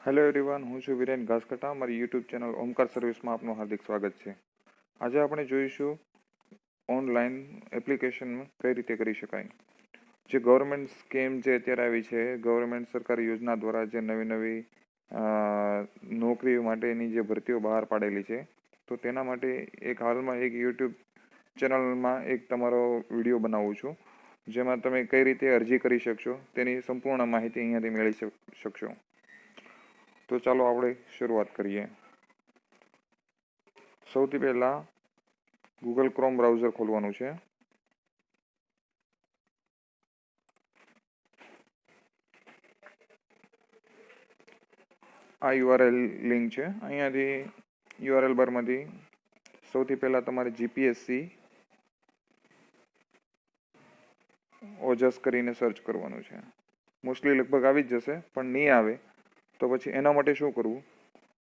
Hello everyone, હું છું વિરેન ઘાસકટા. મારી યુટ્યુબ ચેનલ ઓમકાર સર્વિસમાં આપનું હાર્દિક સ્વાગત છે. આજે આપણે જોઈશું ઓનલાઈન એપ્લિકેશન કઈ રીતે કરી શકાય. જે ગવર્મેન્ટ સ્કીમ જે અત્યારે આવી છે, ગવર્મેન્ટ સરકારી યોજના દ્વારા જે નવી નવી નોકરી માટેની જે ભરતીઓ બહાર પાડેલી છે, તો તેના માટે એક હાલમાં એક યુટ્યુબ ચેનલમાં એક તમારો વિડીયો બનાવું છું, જેમાં તમે કઈ રીતે અરજી કરી શકશો તેની સંપૂર્ણ માહિતી અહીંયાથી મેળવી શકશો. તો ચાલો આપણે શરૂઆત કરીએ. સૌથી પહેલાં ગૂગલ ક્રોમ બ્રાઉઝર ખોલવાનું છે. આ યુઆરએલ લિંક છે. અહીંયાથી યુઆરએલ બારમાંથી સૌથી પહેલાં તમારે જીપીએસસી ઓજસ કરીને સર્ચ કરવાનું છે. મોસ્ટલી લગભગ આવી જ જશે, પણ નહીં આવે તો પછી એના માટે શું કરવું?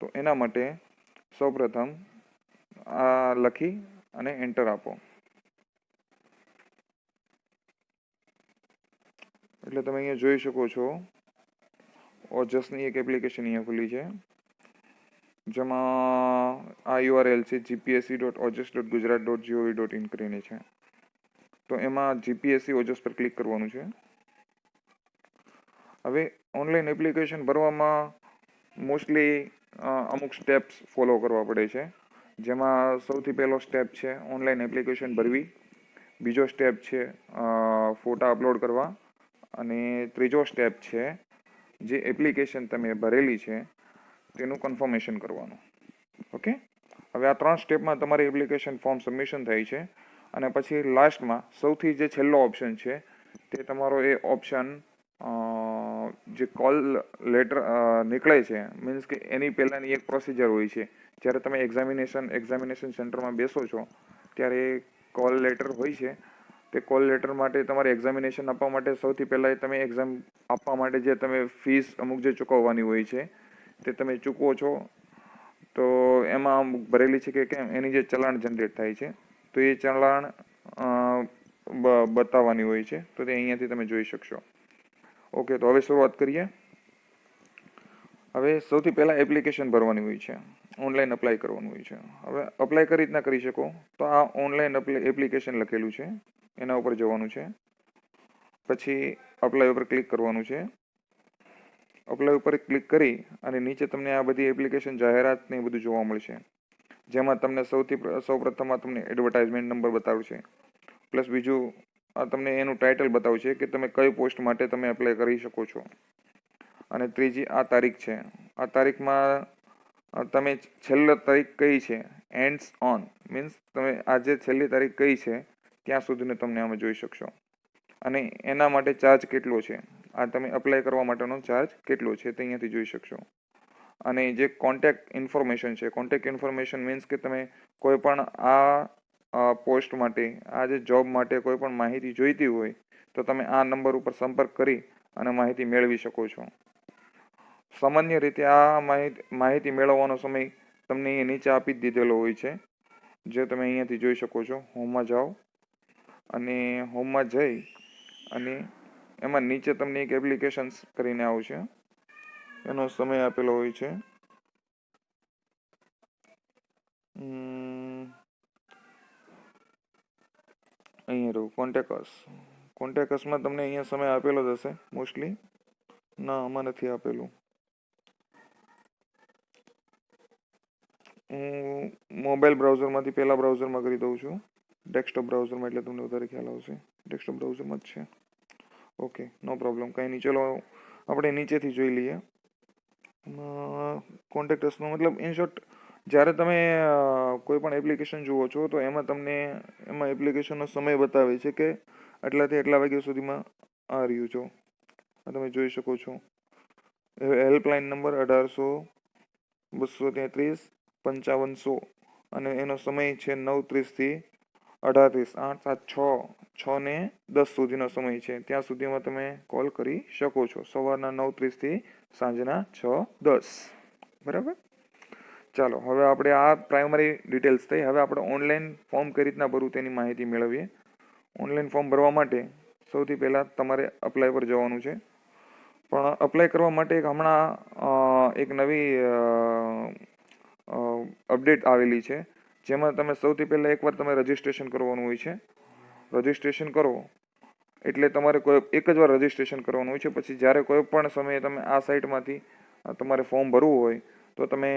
તો એના માટે સૌપ્રથમ આ લખી અને એન્ટર આપો. એટલે તમે અહીંયા જોઈ શકો છો, ઓજસની એક એપ્લિકેશન અહીંયા ખુલી છે, જેમાં આ યુઆરએલ છે gpsc.ojas.gujarat.gov.in કરીને છે. તો એમાં જીપીએસસી ઓજસ પર ક્લિક કરવાનું છે. હવે ઓનલાઈન એપ્લિકેશન ભરવામાં મોસ્ટલી અમુક સ્ટેપ્સ ફોલો કરવા પડે છે, જેમાં સૌથી પહેલો સ્ટેપ છે ઓનલાઈન એપ્લિકેશન ભરવી. બીજો સ્ટેપ છે ફોટા અપલોડ કરવા. અને ત્રીજો સ્ટેપ છે જે એપ્લિકેશન તમે ભરેલી છે તેનું કન્ફર્મેશન કરવાનું. ઓકે, હવે આ 3 સ્ટેપમાં તમારી એપ્લિકેશન ફોર્મ સબમિશન થાય છે. અને પછી લાસ્ટમાં સૌથી જે છેલ્લો ઓપ્શન છે તે તમારો એ ઓપ્શન જે કોલ લેટર નીકળે છે, મીન્સ કે એની પહેલાંની એક પ્રોસિજર હોય છે. જ્યારે તમે એક્ઝામિનેશન સેન્ટરમાં બેસો છો ત્યારે કોલ લેટર હોય છે. તે કોલ લેટર માટે તમારે એક્ઝામિનેશન આપવા માટે સૌથી પહેલાં તમે એક્ઝામ આપવા માટે જે તમે ફીસ અમુક જે ચૂકવવાની હોય છે તે તમે ચૂકવો છો. તો એમાં અમુક ભરેલી છે કે કેમ એની જે ચલાણ જનરેટ થાય છે, તો એ ચલાણ બતાવવાની હોય છે. તો તે અહીંયાથી તમે જોઈ શકશો. ઓકે, તો હવે શરૂઆત કરીએ. હવે સૌથી પહેલાં એપ્લિકેશન ભરવાની હોય છે, ઓનલાઈન અપ્લાય કરવાનું હોય છે. હવે અપ્લાય કઈ રીતના કરી શકો? તો આ ઓનલાઈન એપ્લિકેશન લખેલું છે, એના ઉપર જવાનું છે. પછી અપ્લાય ઉપર ક્લિક કરવાનું છે. અપ્લાય ઉપર ક્લિક કરી અને નીચે તમને આ બધી એપ્લિકેશન જાહેરાત ને બધું જોવા મળશે, જેમાં તમને સૌપ્રથમ તમને એડવર્ટાઇઝમેન્ટ નંબર બતાવશે. પ્લસ બીજું આ તમને એનું ટાઇટલ બતાવશે કે તમે કઈ પોસ્ટ માટે તમે એપ્લાય કરી શકો છો. અને ત્રીજી આ તારીખ છે. આ તારીખમાં તમે છેલ્લી તારીખ કઈ છે, એન્ડ્સ ઓન મીન્સ તમે આજે છેલ્લી તારીખ કઈ છે ત્યાં સુધીને તમને આમાં જોઈ શકશો. અને એના માટે ચાર્જ કેટલો છે, આ તમે અપ્લાય કરવા માટેનો ચાર્જ કેટલો છે તે અહીંયાથી જોઈ શકશો. અને જે કોન્ટેક્ટ ઇન્ફોર્મેશન છે, કોન્ટેક્ટ ઇન્ફોર્મેશન મીન્સ કે તમે કોઈ પણ આ પોસ્ટ માટે, આ જે જોબ માટે કોઈ પણ માહિતી જોઈતી હોય તો તમે આ નંબર ઉપર સંપર્ક કરી અને માહિતી મેળવી શકો છો. સામાન્ય રીતે આ માહિતી મેળવવાનો સમય તમને અહીંયા નીચે આપી જ દીધેલો હોય છે, જે તમે અહીંયાથી જોઈ શકો છો. હોમમાં જાઓ અને હોમમાં જઈ અને એમાં નીચે તમને એક એપ્લિકેશન્સ કરીને આવશે, એનો સમય આપેલો હોય છે. અહીંયા રહું કોન્ટેક્ટસમાં તમને અહીંયા સમય આપેલો જ હશે મોસ્ટલી. ના, આમાં નથી આપેલું. હું મોબાઈલ બ્રાઉઝરમાંથી પહેલા બ્રાઉઝરમાં કરી દઉં છું, ડેસ્કટોપ બ્રાઉઝરમાં, એટલે તમને વધારે ખ્યાલ આવશે. ડેસ્કટોપ બ્રાઉઝરમાં જ છે. ઓકે, નો પ્રોબ્લેમ, કંઈ નહીં. ચલો આપણે નીચેથી જોઈ લઈએ. કોન્ટેક્ટસનો મતલબ ઇન શોર્ટ, જ્યારે તમે કોઈ પણ એપ્લિકેશન જુઓ છો તો એમાં તમને એપ્લિકેશનનો સમય બતાવે છે કે આટલાથી એટલા વાગ્યા સુધીમાં આ રહ્યું છો. આ તમે જોઈ શકો છો. હેલ્પલાઇન નંબર 1800-233-5500 અને એનો સમય છે 9:30 થી 18:30, 8, 7, 6 ને 10 સુધીનો સમય છે. ત્યાં સુધીમાં તમે કોલ કરી શકો છો, સવારના 9:30 થી સાંજના 6:10. બરાબર. ચાલો, હવે આપણે આ પ્રાઇમરી ડિટેલ્સ થઈ. હવે આપણે ઓનલાઈન ફોર્મ કઈ રીતના ભરવું તેની માહિતી મેળવીએ. ઓનલાઈન ફોર્મ ભરવા માટે સૌથી પહેલાં તમારે અપ્લાય પર જવાનું છે. પણ અપ્લાય કરવા માટે હમણાં એક નવી અપડેટ આવેલી છે, જેમાં તમે સૌથી પહેલાં એકવાર તમે રજિસ્ટ્રેશન કરવાનું હોય છે. રજિસ્ટ્રેશન કરો એટલે તમારે એક જ વાર રજિસ્ટ્રેશન કરવાનું હોય છે. પછી જ્યારે કોઈ પણ સમયે તમે આ સાઇટમાંથી તમારે ફોર્મ ભરવું હોય તો તમે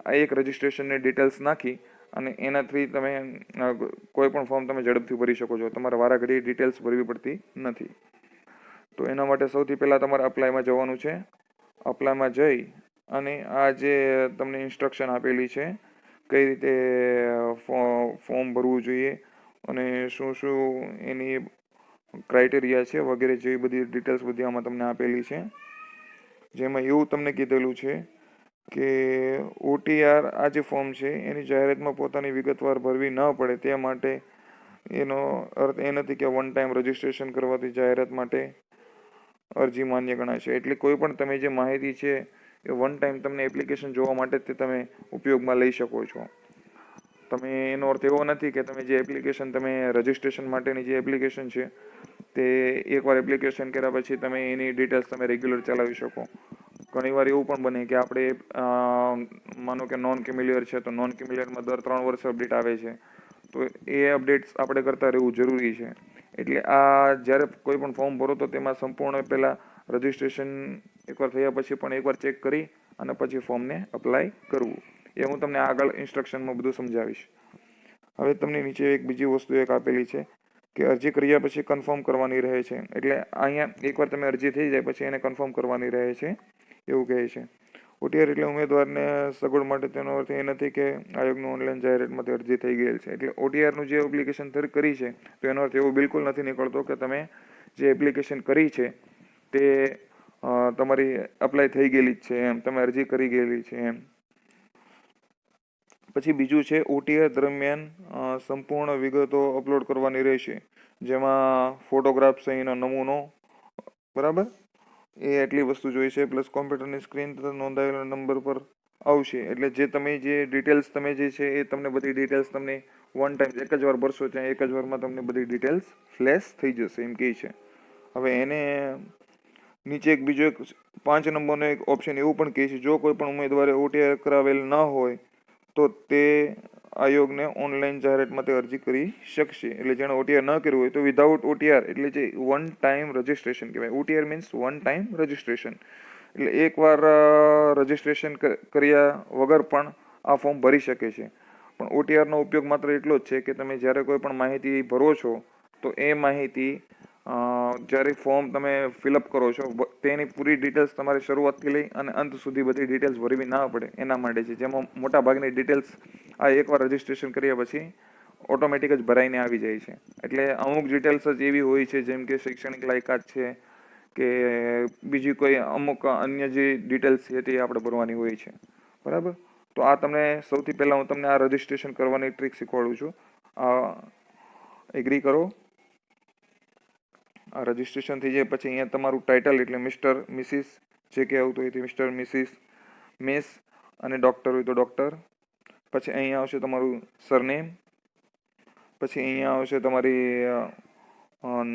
આ એક રજિસ્ટ્રેશનની ડિટેલ્સ નાખી અને એનાથી તમે કોઈ પણ ફોર્મ તમે ઝડપથી ભરી શકો છો. તમારે વારાઘડી ડિટેલ્સ ભરવી પડતી નથી. તો એના માટે સૌથી પહેલાં તમારે અપ્લાયમાં જવાનું છે. અપ્લાયમાં જઈ અને આ જે તમને ઇન્સ્ટ્રક્શન આપેલી છે કઈ રીતે ફોર્મ ભરવું જોઈએ અને શું શું એની ક્રાઇટેરિયા છે વગેરે જેવી બધી ડિટેલ્સ બધી આમાં તમને આપેલી છે. જેમાં એવું તમને કીધેલું છે કે OTR આ જે ફોર્મ છે એની જાહેરાતમાં પોતાની વિગતવાર ભરવી ન પડે તે માટે એનો અર્થ એ નથી કે વન ટાઈમ રજિસ્ટ્રેશન કરવાથી જાહેરાત માટે અરજી માન્ય ગણાય છે. એટલે કોઈ પણ તમે જે માહિતી છે એ વન ટાઈમ તમને એપ્લિકેશન જોવા માટે જ તમે ઉપયોગમાં લઈ શકો છો. તમે એનો અર્થ એવો નથી કે તમે જે એપ્લિકેશન તમે રજિસ્ટ્રેશન માટેની જે એપ્લિકેશન છે તે એકવાર એપ્લિકેશન કર્યા પછી તમે એની ડિટેલ્સ તમે રેગ્યુલર ચલાવી શકો. ઘણીવાર એવું પણ બને કે આપણે માનો કે નોન કેમિલિયર છે તો નોન કેમિલિયરમાં દર 3 વર્ષે અપડેટ આવે છે. તો એ અપડેટ્સ આપણે કરતા રહેવું જરૂરી છે. એટલે આ જ્યારે કોઈ પણ ફોર્મ ભરો તો તેમાં સંપૂર્ણ પહેલાં રજિસ્ટ્રેશન એકવાર થયા પછી પણ એકવાર ચેક કરી અને પછી ફોર્મને અપ્લાય કરવું. એ હું તમને આગળ ઇન્સ્ટ્રક્શનમાં બધું સમજાવીશ. હવે તમને નીચે એક બીજી વસ્તુ એક આપેલી છે કે અરજી કર્યા પછી કન્ફર્મ કરવાની રહે છે. એટલે અહીંયા એકવાર તમે અરજી થઈ જાય પછી એને કન્ફર્મ કરવાની રહે છે એવું કહે છે. OTR એટલે ઉમેદવારને સગવડ માટે, તેનો અર્થ એ નથી કે આયોગનું ઓનલાઈન જાહેરાતમાંથી અરજી થઈ ગયેલ છે. એટલે OTRનું જે એપ્લિકેશન કરી છે તો એનો અર્થ એવો બિલકુલ નથી નીકળતો કે તમે જે એપ્લિકેશન કરી છે તે તમારી અપ્લાય થઈ ગયેલી જ છે એમ, તમે અરજી કરી ગયેલી છે એમ. પછી બીજું છે OTR દરમિયાન સંપૂર્ણ વિગતો અપલોડ કરવાની રહેશે, જેમાં ફોટોગ્રાફ સહીનો નમૂનો, બરાબર, એ એટલી વસ્તુ જોઈશે. પ્લસ કોમ્પ્યુટરની સ્ક્રીન તથા નોંધાયેલા નંબર પર આવશે. એટલે જે તમે જે ડિટેલ્સ તમે જે છે એ તમને બધી ડિટેલ્સ તમને વન ટાઈમ એક જ વાર ભરશો ત્યાં એક જ વારમાં તમને બધી ડિટેલ્સ ફ્લેશ થઈ જશે એમ કહે છે. હવે એને નીચે એક બીજો એક 5 નંબરનો એક ઓપ્શન એવું પણ કહે છે, જો કોઈ પણ ઉમેદવારે OTR કરાવેલ ન હોય તો તે આયોગને ઓનલાઈન જાહેરાત માટે અરજી કરી શકશે. એટલે જેણે OTR ન કર્યું હોય તો વિધાઉટ OTR એટલે જે વન ટાઈમ રજિસ્ટ્રેશન કહેવાય. OTR means one time registration. એટલે એકવાર રજિસ્ટ્રેશન કર્યા વગર પણ આ ફોર્મ ભરી શકે છે. પણ OTRનો ઉપયોગ માત્ર એટલો જ છે કે તમે જ્યારે કોઈ પણ માહિતી ભરો છો તો એ માહિતી જ્યારે ફોર્મ તમે ફિલઅપ કરો છો તેની પૂરી ડિટેલ્સ તમારે શરૂઆતથી લઈ અને અંત સુધી બધી ડિટેલ્સ ભરવી ના પડે એના માટે છે. જેમાં મોટાભાગની ડિટેલ્સ આ એકવાર રજિસ્ટ્રેશન કર્યા પછી ઓટોમેટિક જ ભરાઈને આવી જાય છે. એટલે અમુક ડિટેલ્સ જ એવી હોય છે જેમ કે શૈક્ષણિક લાયકાત છે કે બીજી કોઈ અમુક અન્ય જે ડિટેલ્સ છે તે આપણે ભરવાની હોય છે, બરાબર. તો આ તમને સૌથી પહેલાં હું તમને આ રજિસ્ટ્રેશન કરવાની ટ્રીક શીખવાડું છું. એગ્રી કરો. આ રજિસ્ટ્રેશન થઈ જાય પછી અહીંયા તમારું ટાઇટલ એટલે મિસ્ટર, મિસિસ જે કે આવતું હોય તે મિસ્ટર, મિસિસ, મિસ અને ડૉક્ટર હોય તો ડૉક્ટર. પછી અહીંયા આવશે તમારું સરનેમ. પછી અહીંયા આવશે તમારી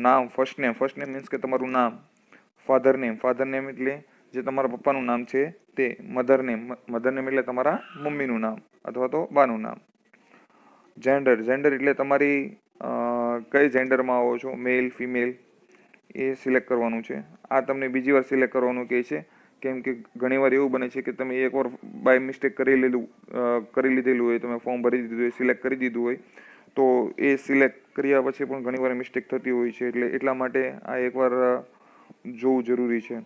નામ, first name. First name means કે તમારું નામ. ફાધર નેમ એટલે જે તમારા પપ્પાનું નામ છે તે. મધર નેમ એટલે તમારા મમ્મીનું નામ અથવા તો બાનું નામ. જેન્ડર એટલે તમારી કઈ જેન્ડરમાં આવો છો, મેલ, ફિમેલ, એ સિલેક્ટ કરવાનું છે. આ તમને બીજી વાર સિલેક્ટ કરવાનું કહે છે, કેમ કે ઘણીવાર એવું બને છે કે તમે એકવાર બાય મિસ્ટેક કરી લીધેલું હોય, તમે ફોર્મ ભરી દીધું હોય, સિલેક્ટ કરી દીધું હોય તો એ સિલેક્ટ કર્યા પછી પણ ઘણીવાર મિસ્ટેક થતી હોય છે. એટલે એટલા માટે આ એકવાર જોવું જરૂરી છે.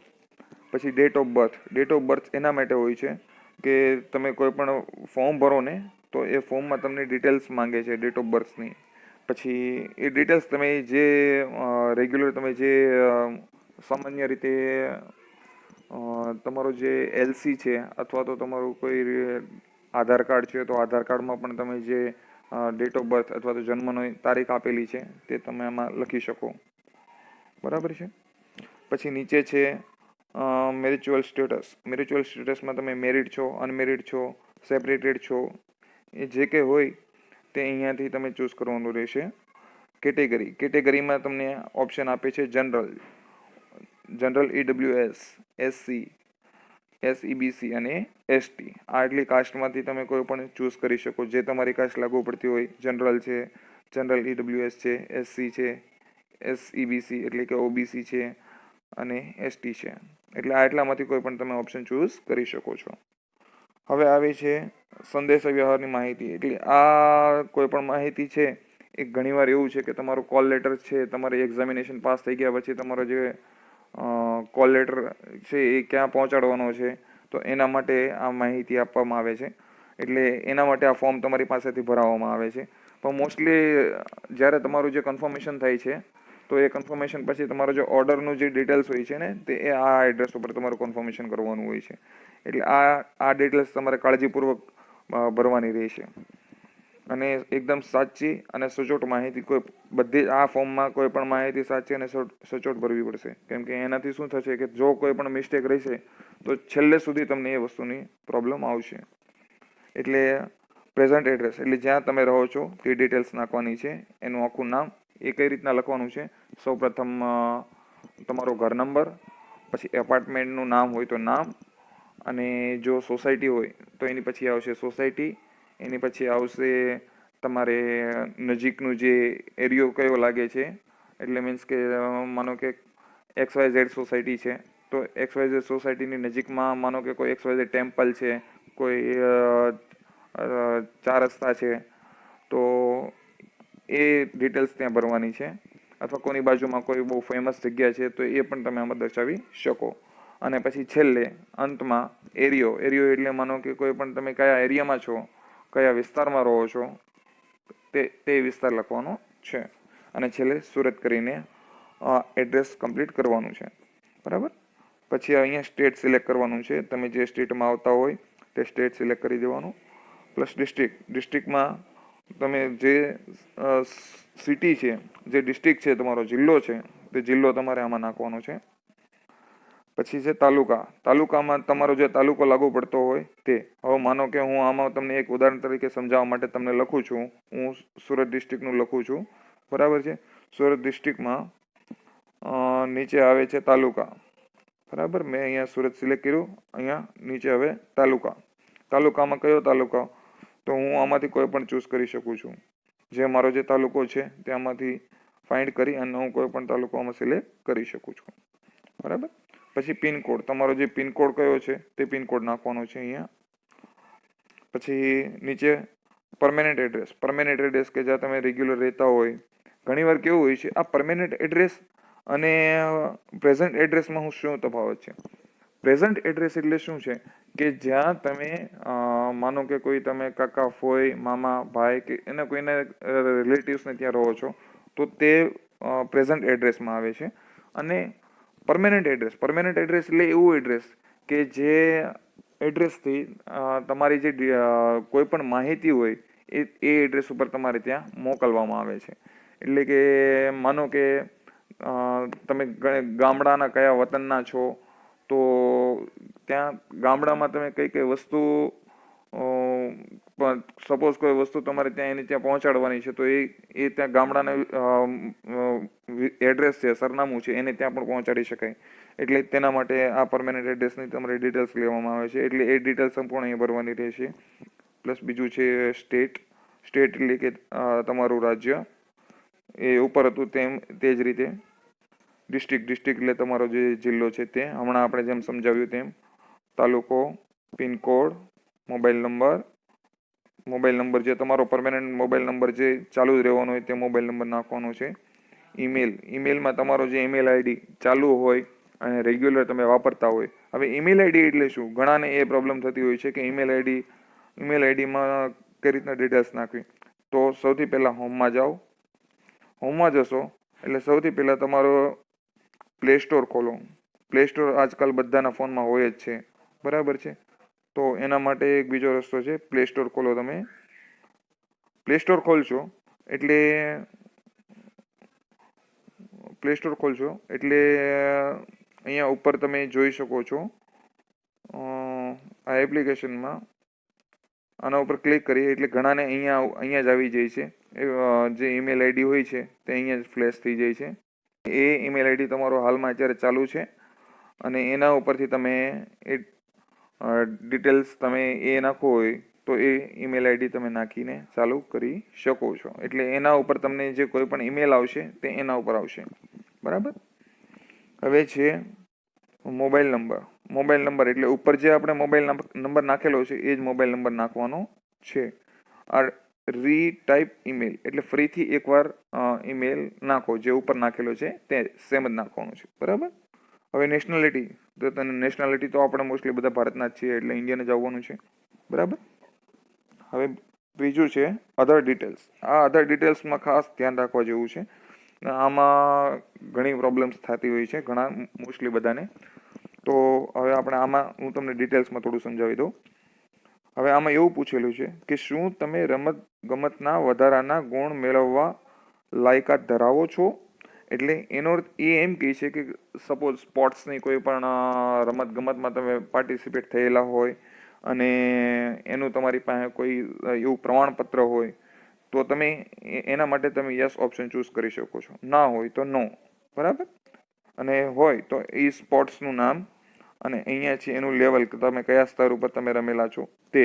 પછી ડેટ ઓફ બર્થ એના માટે હોય છે કે તમે કોઈ પણ ફોર્મ ભરો ને તો એ ફોર્મમાં તમને ડિટેલ્સ માંગે છે ડેટ ઓફ બર્થની. પછી એ ડિટેલ્સ તમે જે રેગ્યુલર તમે જે સામાન્ય રીતે તમારો જે LC છે અથવા તો તમારું કોઈ આધાર કાર્ડ છે તો આધાર કાર્ડમાં પણ તમે જે ડેટ ઓફ બર્થ અથવા તો જન્મની તારીખ આપેલી છે તે તમે આમાં લખી શકો, બરાબર છે. પછી નીચે છે મેરિચ્યુઅલ સ્ટેટસમાં તમે મેરિડ છો, અનમેરિડ છો, સેપરેટેડ છો, એ જે કંઈ હોય તે અહીંયાથી તમે ચૂઝ કરવાનું રહેશે. કેટેગરીમાં તમને ઓપ્શન આપે છે જનરલ, EWS, SC, SEBC અને ST આ એટલી કાસ્ટમાંથી તમે કોઈ પણ ચૂઝ કરી શકો, જે તમારી કાસ્ટ લાગુ પડતી હોય. જનરલ છે, જનરલ EWS છે, SC છે, SEBC એટલે કે OBC છે અને ST છે. એટલે આ એટલામાંથી કોઈ પણ તમે ઓપ્શન ચૂઝ કરી શકો છો. હવે આવી છે સંદેશા વ્યવહારની માહિતી. એટલે આ કોઈ પણ માહિતી છે એ ઘણીવાર એવું છે કે તમારું કોલ લેટર છે, તમારી એક્ઝામિનેશન પાસ થઈ ગયા પછી તમારો જે કોલ લેટર છે એ ક્યાં પહોંચાડવાનો છે, તો એના માટે આ માહિતી આપવામાં આવે છે. એટલે એના માટે આ ફોર્મ તમારી પાસેથી ભરાવવામાં આવે છે. પણ મોસ્ટલી જ્યારે તમારું જે કન્ફર્મેશન થાય છે, તો એ કન્ફર્મેશન પછી તમારો જે ઓર્ડરનું જે ડિટેલ્સ હોય છે ને, તે એ આ એડ્રેસ ઉપર તમારું કન્ફર્મેશન કરવાનું હોય છે. એટલે આ ડિટેલ્સ તમારે કાળજીપૂર્વક ભરવાની રહેશે અને એકદમ સાચી અને સચોટ માહિતી બધી આ ફોર્મમાં કોઈ પણ માહિતી સાચી અને સચોટ ભરવી પડશે. કેમ કે એનાથી શું થશે કે જો કોઈ પણ મિસ્ટેક રહેશે તો છેલ્લે સુધી તમને એ વસ્તુની પ્રોબ્લેમ આવશે. એટલે પ્રેઝન્ટ એડ્રેસ એટલે જ્યાં તમે રહો છો તે ડિટેલ્સ નાખવાની છે. એનું આખું નામ એ કઈ રીતના લખવાનું છે. સૌપ્રથમ તમારો ઘર નંબર, પછી એપાર્ટમેન્ટનું નામ હોય તો નામ, અને જો સોસાયટી હોય તો એની પછી આવશે સોસાયટી, એની પછી આવશે તમારે નજીકનું જે એરિયો કયો લાગે છે. એટલે મીન્સ કે માનો કે XYZ સોસાયટી છે, તો XYZ સોસાયટીની નજીકમાં માનો કે કોઈ XYZ ટેમ્પલ છે, કોઈ 4 રસ્તા છે, તો એ ડિટેલ્સ ત્યાં ભરવાની છે. અથવા કોની બાજુમાં કોઈ બહુ ફેમસ જગ્યા છે તો એ પણ તમે આમાં દર્શાવી શકો. અને પછી છેલ્લે અંતમાં એરિયો એટલે માનો કે કોઈ પણ તમે કયા એરિયામાં છો, કયા વિસ્તારમાં રહો છો, તે વિસ્તાર લખવાનો છે. અને છેલ્લે સુરત કરીને એડ્રેસ કમ્પ્લીટ કરવાનું છે. બરાબર. પછી અહીંયા સ્ટેટ સિલેક્ટ કરવાનું છે. તમે જે સ્ટેટમાં આવતા હોય તે સ્ટેટ સિલેક્ટ કરી દેવાનું. પ્લસ ડિસ્ટ્રિક્ટમાં તમે જે સિટી છે, જે ડિસ્ટ્રિક્ટ છે, તમારો જિલ્લો છે, તે જિલ્લો તમારે આમાં નાખવાનો છે. પછી છે તાલુકામાં તમારો જે તાલુકો લાગુ પડતો હોય તે. હવે માનો કે હું આમાં તમને એક ઉદાહરણ તરીકે સમજાવવા માટે તમને લખું છું. હું સુરત ડિસ્ટ્રિક્ટનું લખું છું. બરાબર છે. સુરત ડિસ્ટ્રિક્ટમાં નીચે આવે છે તાલુકા. બરાબર. મેં અહીંયા સુરત સિલેક્ટ કર્યું. અહીંયા નીચે હવે તાલુકામાં કયો તાલુકા, તો હું આમાંથી કોઈ પણ ચૂઝ કરી શકું છું. જે મારો જે તાલુકો છે ત્યાંમાંથી ફાઇન્ડ કરી અને હું કોઈ પણ તાલુકો આમાં સિલેક્ટ કરી શકું છું. બરાબર. પછી પિનકોડ, તમારો જે પિનકોડ કયો છે તે પિનકોડ નાખવાનો છે અહીંયા. પછી નીચે પરમેનન્ટ એડ્રેસ કે જ્યાં તમે રેગ્યુલર રહેતા હોય. ઘણીવાર કેવું હોય છે, આ પરમેનન્ટ એડ્રેસ અને પ્રેઝન્ટ એડ્રેસમાં શું તફાવત છે. પ્રેઝન્ટ એડ્રેસ એટલે શું છે કે જ્યાં તમે માનો કે કોઈ તમે કાકા, ફોઈ, મામા, ભાઈ કે એના કોઈના રિલેટિવ્સને ત્યાં રહો છો, તો તે પ્રેઝન્ટ એડ્રેસમાં આવે છે. અને પરમેનન્ટ એડ્રેસ એટલે એવું એડ્રેસ કે જે એડ્રેસથી તમારી જે કોઈ પણ માહિતી હોય એ એડ્રેસ ઉપર તમારે ત્યાં મોકલવામાં આવે છે. એટલે કે માનો કે તમે ગામડાના કયા વતનના છો, તો ત્યાં ગામડામાં તમે કઈ વસ્તુ સપોઝ કોઈ વસ્તુ તમારે ત્યાં એની ત્યાં પહોંચાડવાની છે, તો એ ત્યાં ગામડાના એડ્રેસ છે, સરનામું છે, એને ત્યાં પણ પહોંચાડી શકાય. એટલે તેના માટે આ પરમેનન્ટ એડ્રેસની તમારી ડિટેલ્સ લેવામાં આવે છે. એટલે એ ડિટેલ્સ સંપૂર્ણ અહીંયા ભરવાની રહેશે. પ્લસ બીજું છે સ્ટેટ એટલે કે તમારું રાજ્ય, એ ઉપર હતું તે જ રીતે. ડિસ્ટ્રિક્ટ એટલે તમારો જે જિલ્લો છે તે, હમણાં આપણે જેમ સમજાવ્યું તેમ. તાલુકો, પિનકોડ, મોબાઈલ નંબર જે તમારો પરમેનન્ટ મોબાઈલ નંબર જે ચાલુ જ રહેવાનો હોય તે મોબાઈલ નંબર નાખવાનો છે. ઈમેલમાં તમારો જે ઈમેલ આઈડી ચાલુ હોય અને રેગ્યુલર તમે વાપરતા હોય. હવે ઈમેલ આઈડી એટલે શું, ઘણાને એ પ્રોબ્લેમ થતી હોય છે કે ઈમેલ આઈડીમાં કઈ રીતના ડિટેલ્સ નાખવી. તો સૌથી પહેલા હોમમાં જાઓ. હોમમાં જશો એટલે સૌથી પહેલા તમારો પ્લે સ્ટોર ખોલો. પ્લે સ્ટોર આજકાલ બધાના ફોનમાં હોય જ છે. બરાબર છે. તો એના માટે એક બીજો રસ્તો છે, પ્લે સ્ટોર ખોલો. તમે પ્લે સ્ટોર ખોલશો એટલે અહીંયા ઉપર તમે જોઈ શકો છો આ એપ્લિકેશનમાં આના ઉપર ક્લિક કરીએ એટલે ઘણાને અહીંયા જ આવી જાય છે. જે ઈમેલ આઈડી હોય છે તે અહીંયા જ ફ્લેશ થઈ જાય છે. એ ઈમેલ આઈડી તમારો હાલમાં અત્યારે ચાલુ છે અને એના ઉપરથી તમે ડિટેલ્સ તમે એ નાખવો હોય તો એ ઈમેલ આઈડી તમે નાખીને ચાલુ કરી શકો છો. એટલે એના ઉપર તમને જે કોઈ પણ ઈમેલ આવશે તે એના ઉપર આવશે. બરાબર. હવે છે મોબાઈલ નંબર. મોબાઈલ નંબર એટલે ઉપર જે આપણે મોબાઈલ નંબર નાખેલો છે એ જ મોબાઈલ નંબર નાખવાનો છે. આ રીટાઈપ ઈમેલ એટલે ફરીથી એકવાર ઈમેલ નાખો જે ઉપર નાખેલો છે તે સેમ જ નાખવાનો છે. બરાબર. હવે નેશનાલિટી, તો તને નેશનાલિટી તો આપણે મોસ્ટલી બધા ભારતના જ છીએ એટલે ઇન્ડિયન જ આવવાનું છે. બરાબર. હવે બીજું છે અધર ડિટેલ્સ. આ અધર ડિટેલ્સમાં ખાસ ધ્યાન રાખવા જેવું છે. આમાં ઘણી પ્રોબ્લેમ્સ થતી હોય છે ઘણા મોસ્ટલી બધાને. તો હવે આપણે આમાં હું તમને ડિટેલ્સમાં થોડું સમજાવી દઉં. હવે આમાં એવું પૂછેલું છે કે શું તમે રમત ગમતના વધારાના ગુણ મેળવવા લાયકાત ધરાવો છો. એટલે એનો અર્થ એ એમ કહે છે કે સપોઝ સ્પોર્ટ્સની કોઈ પણ રમત ગમતમાં તમે પાર્ટિસિપેટ થયેલા હોય અને એનું તમારી પાસે કોઈ એવું પ્રમાણપત્ર હોય તો તમે એના માટે તમે યસ ઓપ્શન ચૂઝ કરી શકો છો. ના હોય તો નો. બરાબર. અને હોય તો એ સ્પોર્ટ્સનું નામ અને અહીંયા છે એનું લેવલ કે તમે કયા સ્તર ઉપર તમે રમેલા છો તે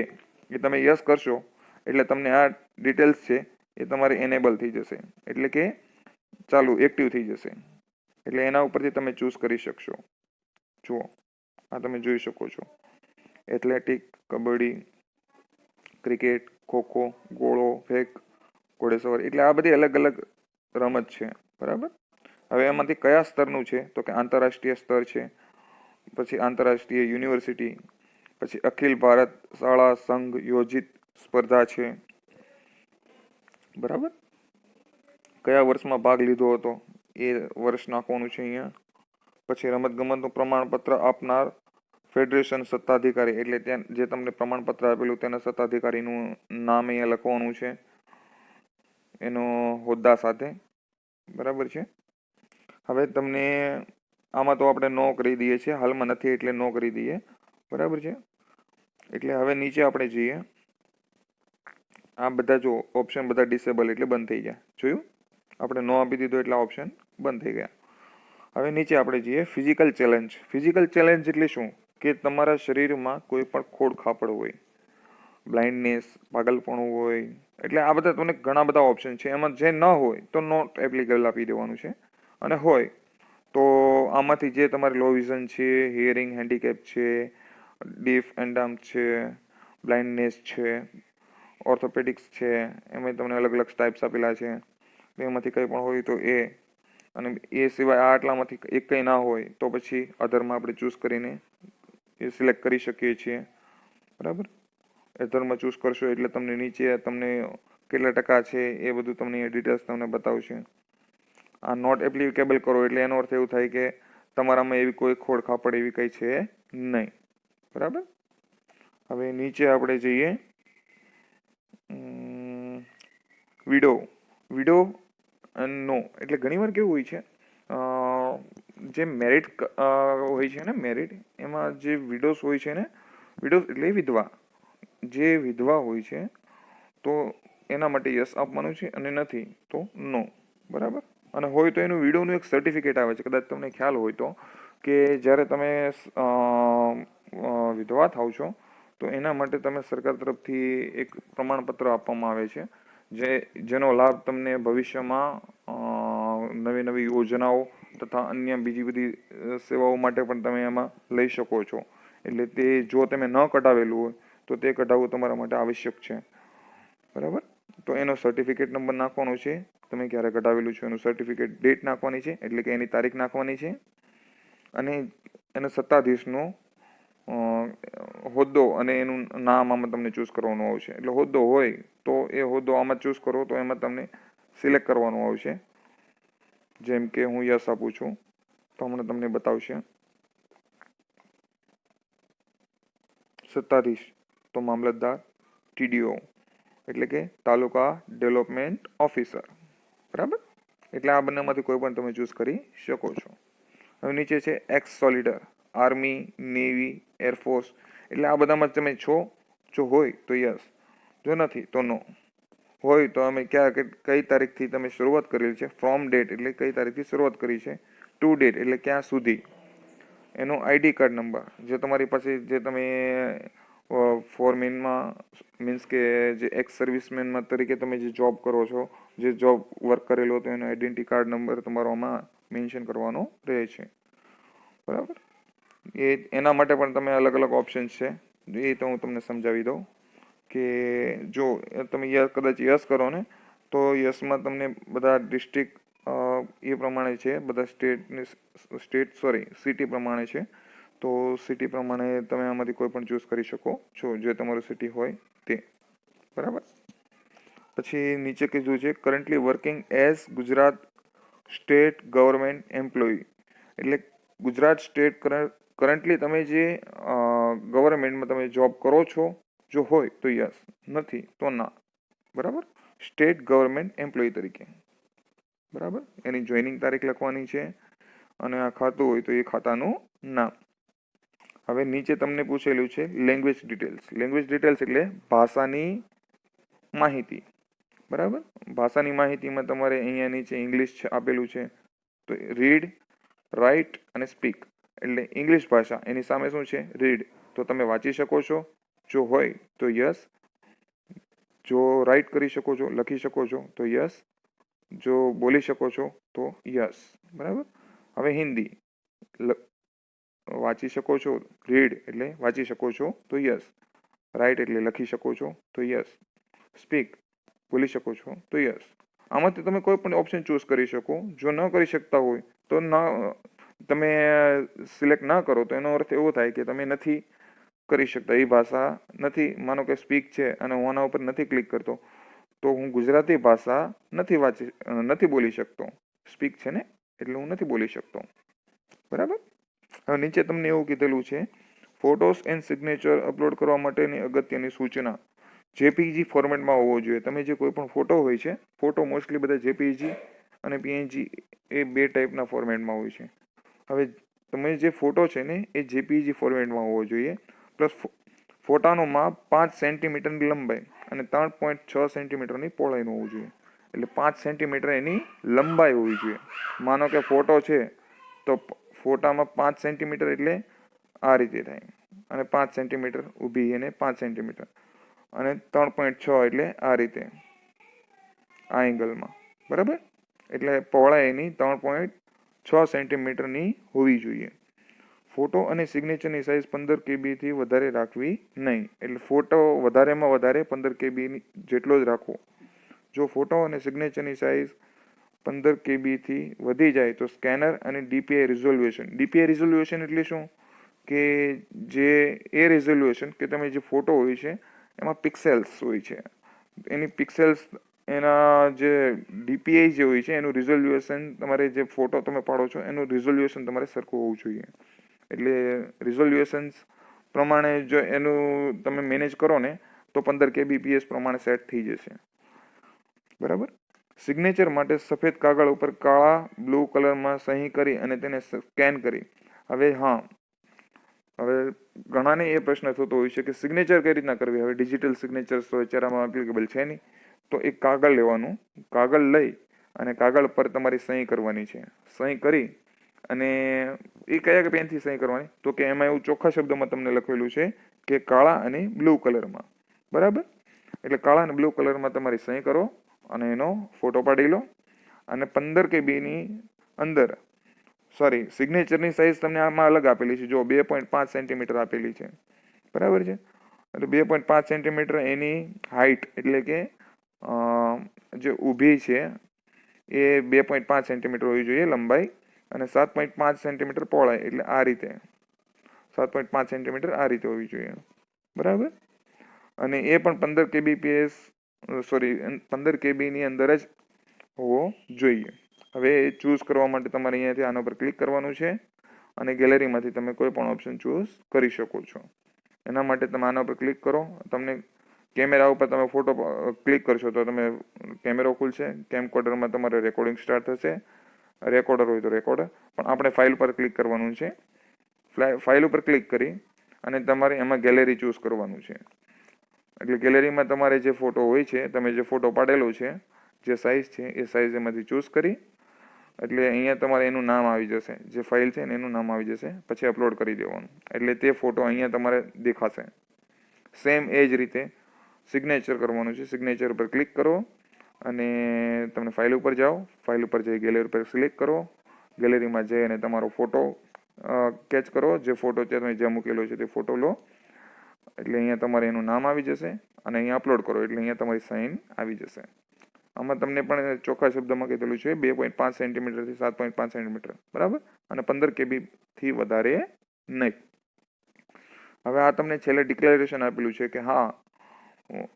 એ તમે યસ કરશો એટલે તમને આ ડિટેલ્સ છે એ તમારી એનેબલ થઈ જશે. એટલે કે ચાલુ એક્ટિવ થઈ જશે. એટલે એના ઉપરથી તમે ચૂઝ કરી શકશો. જુઓ આ તમે જોઈ શકો છો. એથ્લેટિક, કબડ્ડી, ક્રિકેટ, ખોખો, ગોળો ફેંક, ઘોડેસવાર એટલે આ બધી અલગ અલગ રમત છે. બરાબર. હવે એમાંથી કયા સ્તરનું છે તો કે આંતરરાષ્ટ્રીય સ્તર છે, પછી આંતરરાષ્ટ્રીય યુનિવર્સિટી, પછી અખિલ ભારત શાળા સંઘ યોજિત સ્પર્ધા છે. બરાબર. કયા વર્ષમાં ભાગ લીધો હતો એ વર્ષ નાખવાનું છે અહીંયા. પછી રમત ગમતનું પ્રમાણપત્ર આપનાર ફેડરેશન સત્તાધિકારી એટલે ત્યાં જે તમને પ્રમાણપત્ર આપેલું તેના સત્તાધિકારીનું નામ અહીંયા લખવાનું છે એનો હોદ્દા સાથે. બરાબર છે. હવે તમને આમાં તો આપણે નો કરી દઈએ છીએ, હાલમાં નથી એટલે નો કરી દઈએ. બરાબર છે. એટલે હવે નીચે આપણે જઈએ. આ બધા જો ઓપ્શન બધા ડિસેબલ એટલે બંધ થઈ ગયા. જોયું. આપણે નો આપી દીધો એટલે ઓપ્શન બંધ થઈ ગયા. હવે નીચે આપણે જઈએ ફિઝિકલ ચેલેન્જ. ફિઝિકલ ચેલેન્જ એટલે શું કે તમારા શરીરમાં કોઈ પણ ખોડ ખાપડ હોય, બ્લાઇન્ડનેસ, પાગલપણું હોય એટલે આ બધા તમને ઘણા બધા ઓપ્શન છે. એમાં જે ન હોય તો નોટ એપ્લિકેબલ આપી દેવાનું છે અને હોય તો આમાંથી જે તમારે લો વિઝન છે, હિયરિંગ હેન્ડીકેપ છે, ડીફ એન્ડ ડમ્પ છે, બ્લાઇન્ડનેસ છે, ઓર્થોપેડિક્સ છે, એમાં તમને અલગ અલગ ટાઈપ્સ આપેલા છે. એમાંથી કંઈ પણ હોય તો એ, અને એ સિવાય આ આટલામાંથી એક કંઈ ના હોય તો પછી અધરમાં આપણે ચૂઝ કરીને એ સિલેક્ટ કરી શકીએ છીએ. બરાબર. અધરમાં ચૂઝ કરશો એટલે તમને નીચે તમને કેટલા ટકા છે એ બધું તમને ડિટેલ્સ તમને બતાવશે. આ નોટ એપ્લિકેબલ કરો એટલે એનો અર્થ એવું થાય કે તમારામાં એવી કોઈ ખોડ ખાપડ એવી કંઈ છે નહીં. બરાબર. હવે નીચે આપણે જઈએ વિડો. વિડો નો એટલે ઘણીવાર કેવું હોય છે જે મેરિટ હોય છે ને મેરિટ એમાં જે વિડોઝ હોય છે ને, વિડોઝ એટલે વિધવા, જે વિધવા હોય છે તો એના માટે યસ આપવાનું છે અને નથી તો નો. બરાબર. અને હોય તો એનું વિડોનું એક સર્ટિફિકેટ આવે છે, કદાચ તમને ખ્યાલ હોય તો, કે જ્યારે તમે વિધવા થાવ છો તો એના માટે તમે સરકાર તરફથી એક પ્રમાણપત્ર આપવામાં આવે છે જેનો લાભ તમને ભવિષ્યમાં નવી નવી યોજનાઓ તથા અન્ય બીજી બધી સેવાઓ માટે પણ તમે એમાં લઈ શકો છો. એટલે તે જો તમે ન કઢાવેલું હોય તો તે કઢાવવું તમારા માટે આવશ્યક છે. બરાબર. તો એનો સર્ટિફિકેટ નંબર નાખવાનો છે, તમે ક્યારે કઢાવેલું છે એનું સર્ટિફિકેટ ડેટ નાખવાની છે એટલે કે એની તારીખ નાખવાની છે, અને એને સત્તાધીશનો હોદ્દો અને એનું નામ આમાં તમને ચૂઝ કરવાનું આવશે. એટલે હોદ્દો હોય તો એ હોદ્દો આમાં ચૂઝ કરો તો એમાં તમને સિલેક્ટ કરવાનું આવશે. જેમ કે હું યસ આપું છું તો હમણાં તમને બતાવશે. સત્તાધીશ તો મામલતદાર, ટીડીઓ એટલે કે તાલુકા ડેવલપમેન્ટ ઓફિસર. બરાબર. એટલે આ બંનેમાંથી કોઈ પણ તમે ચૂઝ કરી શકો છો. હવે નીચે છે એક્સ સોલિડર, આર્મી, નેવી, એરફોર્સ એટલે આ બધામાં તમે છો. જો હોય તો યસ, જો નથી તો નો. હોય તો અમે કઈ તારીખથી તમે શરૂઆત કરેલી છે, ફ્રોમ ડેટ એટલે કઈ તારીખથી શરૂઆત કરી છે, ટુ ડેટ એટલે ક્યાં સુધી, એનો આઈડી કાર્ડ નંબર, જે તમારી પાસે જે તમે ફોરમેનમાં મીન્સ કે જે એક્સ સર્વિસમેનમાં તરીકે તમે જે જોબ કરો છો, જે જોબ વર્ક કરેલો તો એનો આઈડેન્ટિટી કાર્ડ નંબર તમારો આમાં મેન્શન કરવાનો રહે છે. બરાબર. એના માટે પણ તમે અલગ અલગ ઓપ્શન્સ છે, એ તો હું તમને સમજાવી દઉં કે જો તમે કદાચ યસ કરો ને તો યસમાં તમને બધા ડિસ્ટ્રિક્ટ એ પ્રમાણે છે, બધા સિટી પ્રમાણે છે. તો સિટી પ્રમાણે તમે આમાંથી કોઈ પણ ચૂઝ કરી શકો છો, જે તમારું સિટી હોય તે. બરાબર. પછી નીચે કીધું છે currently working as Gujarat state government employee, એટલે ગુજરાત સ્ટેટ કરન્ટલી તમે જે ગવર્મેન્ટમાં તમે જોબ કરો છો, જો હોય તો યસ, નથી તો ના. બરાબર. સ્ટેટ ગવર્મેન્ટ એમ્પ્લોયી તરીકે. બરાબર. એની જોઈનિંગ તારીખ લખવાની છે અને આ ખાતું હોય તો એ ખાતાનું નામ. હવે નીચે તમને પૂછેલું છે લેંગ્વેજ ડિટેલ્સ. લેંગ્વેજ ડિટેલ્સ એટલે ભાષાની માહિતી. બરાબર. ભાષાની માહિતીમાં તમારે અહીંયા નીચે ઇંગ્લિશ આપેલું છે, તો રીડ, રાઇટ અને સ્પીક. એટલે ઇંગ્લિશ ભાષા, એની સામે શું છે રીડ, તો તમે વાંચી શકો છો, જો હોય તો યસ. જો રાઇટ કરી શકો છો, લખી શકો છો તો યસ. જો બોલી શકો છો તો યસ. બરાબર. હવે હિન્દી, વાંચી શકો છો, રીડ એટલે વાંચી શકો છો તો યસ. રાઇટ એટલે લખી શકો છો તો યસ. સ્પીક બોલી શકો છો તો યસ. આમાંથી તમે કોઈ પણ ઓપ્શન ચૂઝ કરી શકો. જો ન કરી શકતા હોય તો તમે સિલેક્ટ ના કરો તો એનો અર્થ એવો થાય કે તમે નથી કરી શકતા, એ ભાષા નથી. માનો કે સ્પીક છે અને હું આના ઉપર નથી ક્લિક કરતો તો હું ગુજરાતી ભાષા નથી બોલી શકતો. સ્પીક છે ને, એટલે હું નથી બોલી શકતો. બરાબર. હવે નીચે તમને એવું કીધેલું છે ફોટોસ એન્ડ સિગ્નેચર અપલોડ કરવા માટેની અગત્યની સૂચના જેપીજી ફોર્મેટમાં હોવો જોઈએ. તમે જે કોઈ પણ ફોટો હોય છે, ફોટો મોસ્ટલી બધા જેપીજી અને પીએનજી એ બે ટાઈપના ફોર્મેટમાં હોય છે. હવે તમે જે ફોટો છે ને એ જેપીજી ફોર્મેટમાં હોવો જોઈએ. પ્લસ ફોટાનું માપ 5 સેન્ટીમીટરની લંબાઈ અને 3.6 સેન્ટીમીટરની પહોળાઈનું હોવું જોઈએ. એટલે 5 સેન્ટીમીટર એની લંબાઈ હોવી જોઈએ. માનો કે ફોટો છે તો ફોટામાં 5 સેન્ટીમીટર એટલે આ રીતે થાય, અને 5 સેન્ટીમીટર ઊભી અને 5 સેન્ટીમીટર, અને 3.6 એટલે આ રીતે આ એંગલમાં. બરાબર. એટલે પહોળાઈ એની 3.6 સેન્ટીમીટરની હોવી જોઈએ. ફોટો અને સિગ્નેચરની સાઇઝ 15 કેબીથી વધારે રાખવી નહીં. એટલે ફોટો વધારેમાં વધારે 15 કેબી જેટલો જ રાખવો. જો ફોટો અને સિગ્નેચરની સાઇઝ 15 કેબીથી વધી જાય તો સ્કેનર અને ડીપીઆઈ રિઝોલ્યુશન. ડીપીઆઈ રિઝોલ્યુશન એટલે શું કે જે એ રિઝોલ્યુશન કે તમે જે ફોટો હોય છે એમાં પિક્સેલ્સ હોય છે, એની પિક્સેલ્સ એના જે ડીપીઆઈ જે હોય છે એનું રિઝોલ્યુશન, તમારે જે ફોટો તમે પાડો છો એનું રિઝોલ્યુશન તમારે સરખું હોવું જોઈએ. એટલે રિઝોલ્યુશન્સ પ્રમાણે જો એનું તમે મેનેજ કરો ને તો 15 કેબીપીએસ પ્રમાણે સેટ થઈ જશે. બરાબર. સિગ્નેચર માટે સફેદ કાગળ ઉપર કાળા બ્લુ કલરમાં સહી કરી અને તેને સ્કેન કરી. હવે ઘણાને એ પ્રશ્ન થતો હોય છે કે સિગ્નેચર કઈ રીતના કરવી. હવે ડિજિટલ સિગ્નેચર્સ તો અત્યારમાં એપ્લિકેબલ છે નહીં. તો એક કાગળ લેવાનું, કાગળ લઈ અને કાગળ પર તમારી સહી કરવાની છે. સહી કરી અને એ કયા પેનથી સહી કરવાની, તો કે એમાં એવું ચોખ્ખા શબ્દમાં તમને લખેલું છે કે કાળા અને બ્લુ કલરમાં. બરાબર. એટલે કાળા અને બ્લુ કલરમાં તમારી સહી કરો અને એનો ફોટો પાડી લો. અને 15 કેબીની અંદર, સિગ્નેચરની સાઇઝ તમને આમાં અલગ આપેલી છે. જો 2.5 સેન્ટીમીટર આપેલી છે. બરાબર છે. એટલે 2.5 સેન્ટીમીટર એની હાઈટ, એટલે કે જે ઊભી છે એ 2.5 સેન્ટીમીટર હોવી જોઈએ લંબાઈ, અને 7.5 સેન્ટીમીટર પહોળાઈ, એટલે આ રીતે 7.5 સેન્ટીમીટર આ રીતે હોવી જોઈએ. બરાબર. અને એ પણ 15 કેબીપીએસ 15 કેબીની અંદર જ હોવો જોઈએ. હવે ચૂઝ કરવા માટે તમારે અહીંયાથી આના પર ક્લિક કરવાનું છે અને ગેલેરીમાંથી તમે કોઈ પણ ઓપ્શન ચૂઝ કરી શકો છો. એના માટે તમે આના પર ક્લિક કરો. તમને કેમેરા ઉપર તમે ફોટો ક્લિક કરશો તો તમે કેમેરો ખુલશે. કેમકોડરમાં તમારે રેકોર્ડિંગ સ્ટાર્ટ થશે. રેકોર્ડર હોય તો રેકોર્ડર, પણ આપણે ફાઇલ પર ક્લિક કરવાનું છે. ફાઇલ ઉપર ક્લિક કરી અને તમારે એમાં ગેલેરી ચૂઝ કરવાનું છે. એટલે ગેલેરીમાં તમારે જે ફોટો હોય છે, તમે જે ફોટો પાડેલો છે, જે સાઇઝ છે એ સાઇઝ એમાંથી ચૂઝ કરી એટલે અહીંયા તમારે એનું નામ આવી જશે, જે ફાઇલ છે ને એનું નામ આવી જશે, પછી અપલોડ કરી દેવાનું, એટલે તે ફોટો અહીંયા તમારે દેખાશે. સેમ એ જ રીતે સિગ્નેચર કરવાનું છે. સિગ્નેચર ઉપર ક્લિક કરો અને તમને ફાઇલ ઉપર જાઓ, ફાઇલ ઉપર જઈ ગેલેરી પર સિલેક્ટ કરો, ગેલેરીમાં જઈ અને તમારો ફોટો કેચ કરો, જે ફોટો તમે જ્યાં મૂકેલો છે તે ફોટો લો, એટલે અહીંયા તમારે એનું નામ આવી જશે અને અહીંયા અપલોડ કરો એટલે અહીંયા તમારી સાઇન આવી જશે. આમાં તમને પણ ચોખ્ખા શબ્દમાં કીધેલું છે 2.5 સેન્ટીમીટરથી 7.5 સેન્ટીમીટર, બરાબર, અને 15 કેબીથી વધારે નહીં. હવે આ તમને છેલ્લે ડિક્લેરેશન આપેલું છે કે હા, હું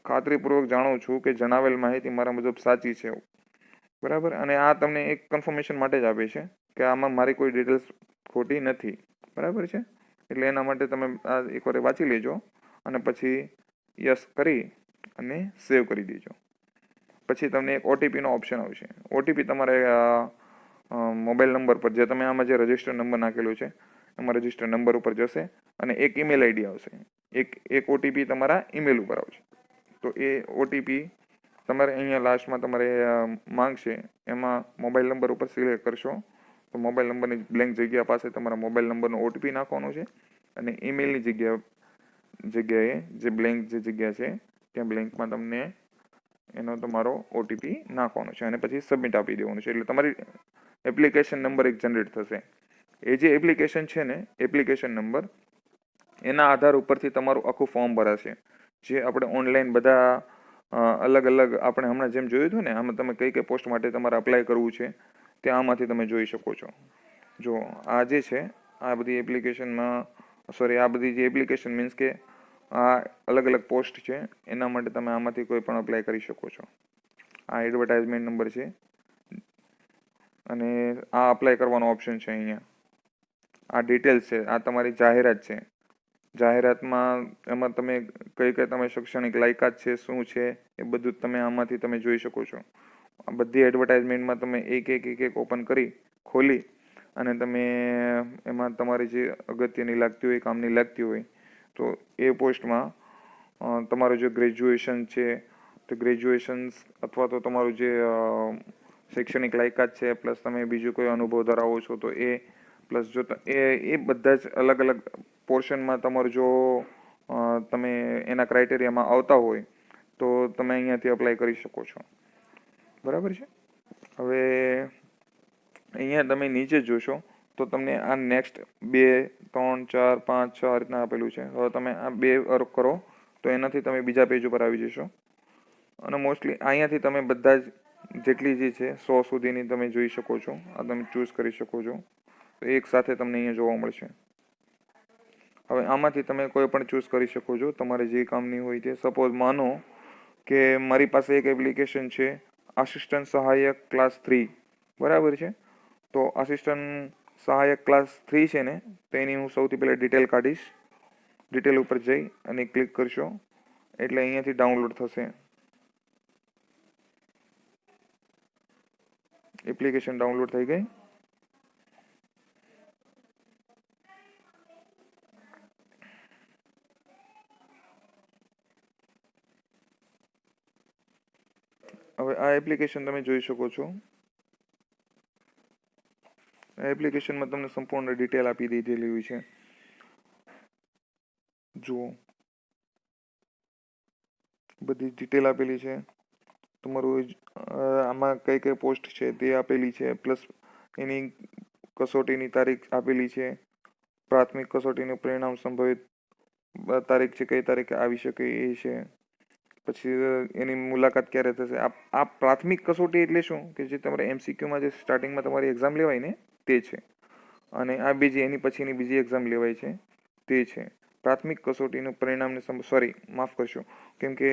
ખાતરીપૂર્વક જાણું છું કે જણાવેલ માહિતી મારા મુજબ સાચી છે, બરાબર. અને આ તમને એક કન્ફર્મેશન માટે જ આપે છે કે આમાં મારી કોઈ ડિટેલ્સ ખોટી નથી, બરાબર છે. એટલે એના માટે તમે આ એકવાર વાંચી લેજો અને પછી યસ કરી અને સેવ કરી દેજો. પછી તમને એક ઓટીપીનો ઓપ્શન આવશે. ઓટીપી તમારે મોબાઈલ નંબર પર, જે તમે આમાં જે રજિસ્ટર નંબર નાખેલો છે એમાં રજિસ્ટર નંબર ઉપર જશે અને એક ઈમેલ આઈડી આવશે. એક ઓટીપી તમારા ઈમેલ ઉપર આવશે. તો એ ઓટીપી તમારે અહીંયા લાસ્ટમાં તમારે માંગશે, એમાં મોબાઈલ નંબર ઉપર સિલેક્ટ કરશો તો મોબાઈલ નંબરની બ્લેન્ક જગ્યા પાસે તમારા મોબાઈલ નંબરનો ઓટીપી નાખવાનો છે અને ઈમેલની જગ્યાએ જે બ્લેન્ક જે જગ્યા છે ત્યાં બ્લેન્કમાં તમને એનો તમારો ઓટીપી નાખવાનો છે અને પછી સબમિટ આપી દેવાનું છે. એટલે તમારી એપ્લિકેશન નંબર એક જનરેટ થશે. એ જે એપ્લિકેશન છે ને, એપ્લિકેશન નંબર, એના આધાર ઉપરથી તમારું આખું ફોર્મ ભરાશે, જે આપણે ઓનલાઈન બધા અલગ અલગ આપણે હમણાં જેમ જોયું હતું ને, આમાં તમે કઈ કઈ પોસ્ટ માટે તમારે અપ્લાય કરવું છે તે આમાંથી તમે જોઈ શકો છો. જો આ જે છે આ બધી એપ્લિકેશનમાં, સોરી, આ બધી જે એપ્લિકેશન મીન્સ કે આ અલગ અલગ પોસ્ટ છે એના માટે તમે આમાંથી કોઈ પણ અપ્લાય કરી શકો છો. આ એડવર્ટાઇઝમેન્ટ નંબર છે અને આ અપ્લાય કરવાનો ઓપ્શન છે અહીંયા. આ ડિટેલ્સ છે, આ તમારી જાહેરાત છે. જાહેરાતમાં એમાં તમે કઈ કઈ તમે શૈક્ષણિક લાયકાત છે, શું છે, એ બધું તમે આમાંથી તમે જોઈ શકો છો. આ બધી એડવર્ટાઇઝમેન્ટમાં તમે એક ઓપન કરી ખોલી અને તમે એમાં તમારી જે અગત્યની લાગતી હોય, કામની લાગતી હોય, તો એ પોસ્ટમાં તમારું જે ગ્રેજ્યુએશન છે તો ગ્રેજ્યુએશન્સ અથવા તો તમારું જે શૈક્ષણિક લાયકાત છે, પ્લસ તમે બીજું કોઈ અનુભવ ધરાવો છો તો એ, પ્લસ જો એ બધા જ અલગ અલગ પોર્શનમાં તમારું જો તમે એના ક્રાઇટેરિયામાં આવતા હોય તો તમે અહીંયાથી અપ્લાય કરી શકો છો, બરાબર છે. હવે અહીંયા તમે નીચે જોશો તો તમને આ નેક્સ્ટ 2, 3, 4, 5, 6 આ રીતના આપેલું છે. હવે તમે આ 2 કરો તો એનાથી તમે બીજા પેજ ઉપર આવી જશો અને મોસ્ટલી અહીંયાથી તમે બધા જ જેટલી જે છે 100 સુધીની તમે જોઈ શકો છો. આ તમે ચૂઝ કરી શકો છો. તો એક સાથે તમને અહીંયા જોવા મળશે. હવે આમાંથી તમે કોઈ પણ ચૂઝ કરી શકો છો, તમારે જે કામની હોય તે. સપોઝ માનો કે મારી પાસે એક એપ્લિકેશન છે આસિસ્ટન્ટ સહાયક ક્લાસ 3, બરાબર છે. તો આસિસ્ટન્ટ સહાયક ક્લાસ 3 છે ને, તો એની હું સૌથી પહેલાં ડિટેલ કાઢીશ. ડિટેલ ઉપર જઈ અને ક્લિક કરશો એટલે અહીંયાથી ડાઉનલોડ થશે. એપ્લિકેશન ડાઉનલોડ થઈ ગઈ. હવે આ એપ્લિકેશન તમે જોઈ શકો છો. આ એપ્લિકેશનમાં તમને સંપૂર્ણ ડિટેલ આપી દીધેલી હોય છે. જુઓ, બધી ડિટેલ આપેલી છે. તમારું આમાં કઈ કઈ પોસ્ટ છે તે આપેલી છે, પ્લસ એની કસોટીની તારીખ આપેલી છે. પ્રાથમિક કસોટીનું પરિણામ સંભવિત તારીખ છે, કઈ તારીખે આવી શકે એ છે. પછી એની મુલાકાત ક્યારે થશે. આ પ્રાથમિક કસોટી એટલે શું કે જે તમારે MCQમાં જે સ્ટાર્ટિંગમાં તમારી એક્ઝામ લેવાય ને તે છે, અને આ બીજી એની પછીની બીજી એક્ઝામ લેવાય છે તે છે. પ્રાથમિક કસોટીનું પરિણામને સોરી, માફ કરશો, કેમ કે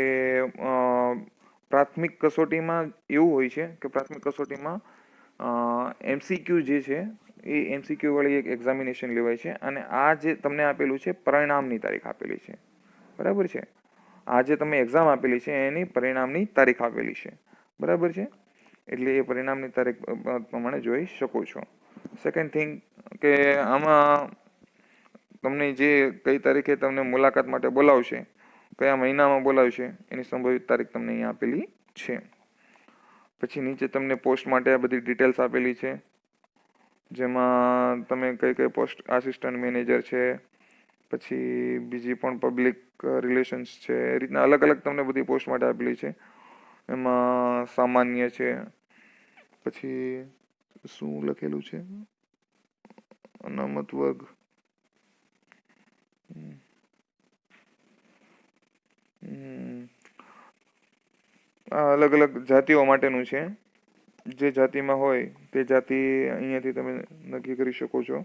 પ્રાથમિક કસોટીમાં એવું હોય છે કે પ્રાથમિક કસોટીમાં MCQ જે છે એ MCQ વાળી એક એક્ઝામિનેશન લેવાય છે અને આ જે તમને આપેલું છે પરિણામની તારીખ આપેલી છે, બરાબર છે. આ જે તમે એક્ઝામ આપેલી છે એની પરિણામની તારીખ આપેલી છે, બરાબર છે. એટલે એ પરિણામની તારીખ પ્રમાણે જોઈ શકો છો. સેકન્ડ થિંગ કે આમાં તમને જે કઈ તારીખે તમને મુલાકાત માટે બોલાવશે, કયા મહિનામાં બોલાવશે, એની સંભવિત તારીખ તમને અહીંયા આપેલી છે. પછી નીચે તમને પોસ્ટ માટે આ બધી ડિટેલ્સ આપેલી છે, જેમાં તમે કઈ પોસ્ટ આસિસ્ટન્ટ મેનેજર છે, પછી બીજી પણ પબ્લિક રિલેશન્સ છે, એ રીતના અલગ અલગ તમને બધી પોસ્ટ માટે આપેલી છે. એમાં સામાન્ય છે, પછી શું લખેલું છે, અનામત વર્ગ, આ અલગ અલગ જાતિઓ માટેનું છે. જે જાતિમાં હોય તે જાતિ અહીંયાથી તમે નક્કી કરી શકો છો.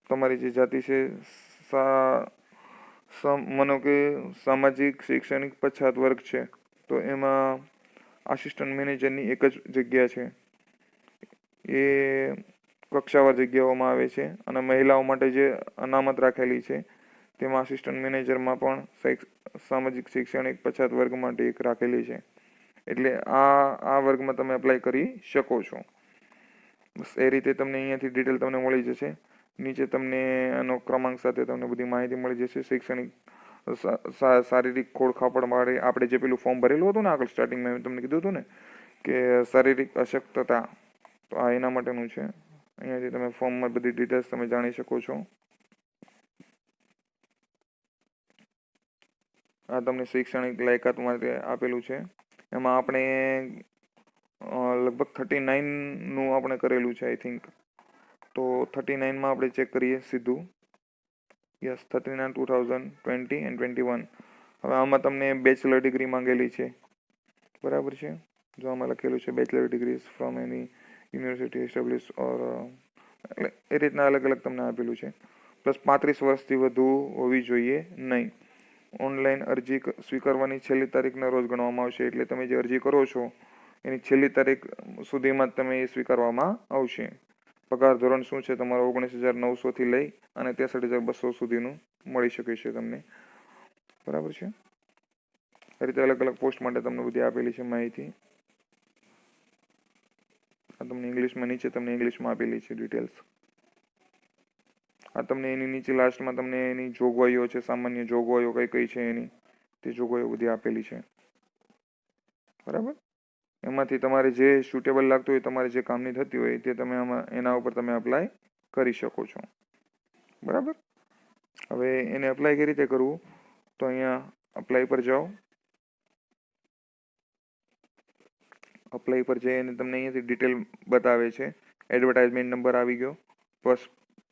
તમારી જે જાતિ છે માનો કે સામાજિક શૈક્ષણિક પછાત વર્ગ છે, તો એમાં આસિસ્ટન્ટ મેનેજરની એક જ જગ્યા છે. એ કક્ષાવાર જગ્યાઓમાં આવે છે. અને મહિલાઓ માટે જે અનામત રાખેલી છે તેમાં આસિસ્ટન્ટ મેનેજરમાં પણ સામાજિક શૈક્ષણિક પછાત વર્ગ માટે એક રાખેલી છે. એટલે આ વર્ગમાં તમે એપ્લાય કરી શકો છો. બસ એ રીતે તમને અહીંયાથી ડિટેલ તમને મળી જશે. નીચે તમને આનો ક્રમાંક સાથે તમને બધી માહિતી મળી જશે. શૈક્ષણિક શારીરિક ખોળખાપણ માટે આપણે જે પેલું ફોર્મ ભરેલું હતું ને આગળ સ્ટાર્ટિંગમાં મેં તમને કીધું હતું ને કે શારીરિક અશક્તતા, તો આ એના માટેનું છે. અહીંયાથી તમે ફોર્મમાં બધી ડિટેલ્સ તમે જાણી શકો છો. આ તમને શૈક્ષણિક લાયકાત માટે આપેલું છે. એમાં આપણે લગભગ 39નું આપણે કરેલું છે આઈ થિંક. તો 39માં આપણે ચેક કરીએ સીધું. Yes, 39 2020 and 21. હવે આમાં તમને બેચલર ડિગ્રી માંગેલી છે, બરાબર છે. જો આમાં લખેલું છે bachelor degrees from any university establish or, એટલે એ રીતના અલગ અલગ તમને આપેલું છે. પ્લસ 35 વર્ષથી વધુ હોવી જોઈએ નહીં. ઓનલાઈન અરજી સ્વીકારવાની છેલ્લી તારીખના રોજ ગણવામાં આવશે. એટલે તમે જે અરજી કરો છો એની છેલ્લી તારીખ સુધીમાં જ તમે એ સ્વીકારવામાં આવશે. પગાર ધોરણ શું છે તમારો 19,900 લઈ અને 63,200 સુધીનું મળી શકે છે તમને, બરાબર છે. આ રીતે અલગ અલગ પોસ્ટ માટે તમને બધી આપેલી છે માહિતી. આ તમને ઇંગ્લિશમાં નીચે તમને ઇંગ્લિશમાં આપેલી છે ડિટેલ્સ. આ તમને એની નીચે લાસ્ટમાં તમને એની જોગવાઈઓ છે, સામાન્ય જોગવાઈઓ કઈ કઈ છે એની, તે જોગવાઈઓ બધી આપેલી છે, બરાબર. એમાંથી તમારે જે સુટેબલ લાગતું હોય, તમારે જે કામની થતી હોય તે તમે આમાં એના ઉપર તમે અપ્લાય કરી શકો છો, બરાબર. હવે એને અપ્લાય કઈ રીતે કરવું, તો અહીંયા અપ્લાય પર જાઓ. અપ્લાય પર જઈને તમને અહીંયાથી ડિટેલ બતાવે છે. એડવર્ટાઇઝમેન્ટ નંબર આવી ગયો. બસ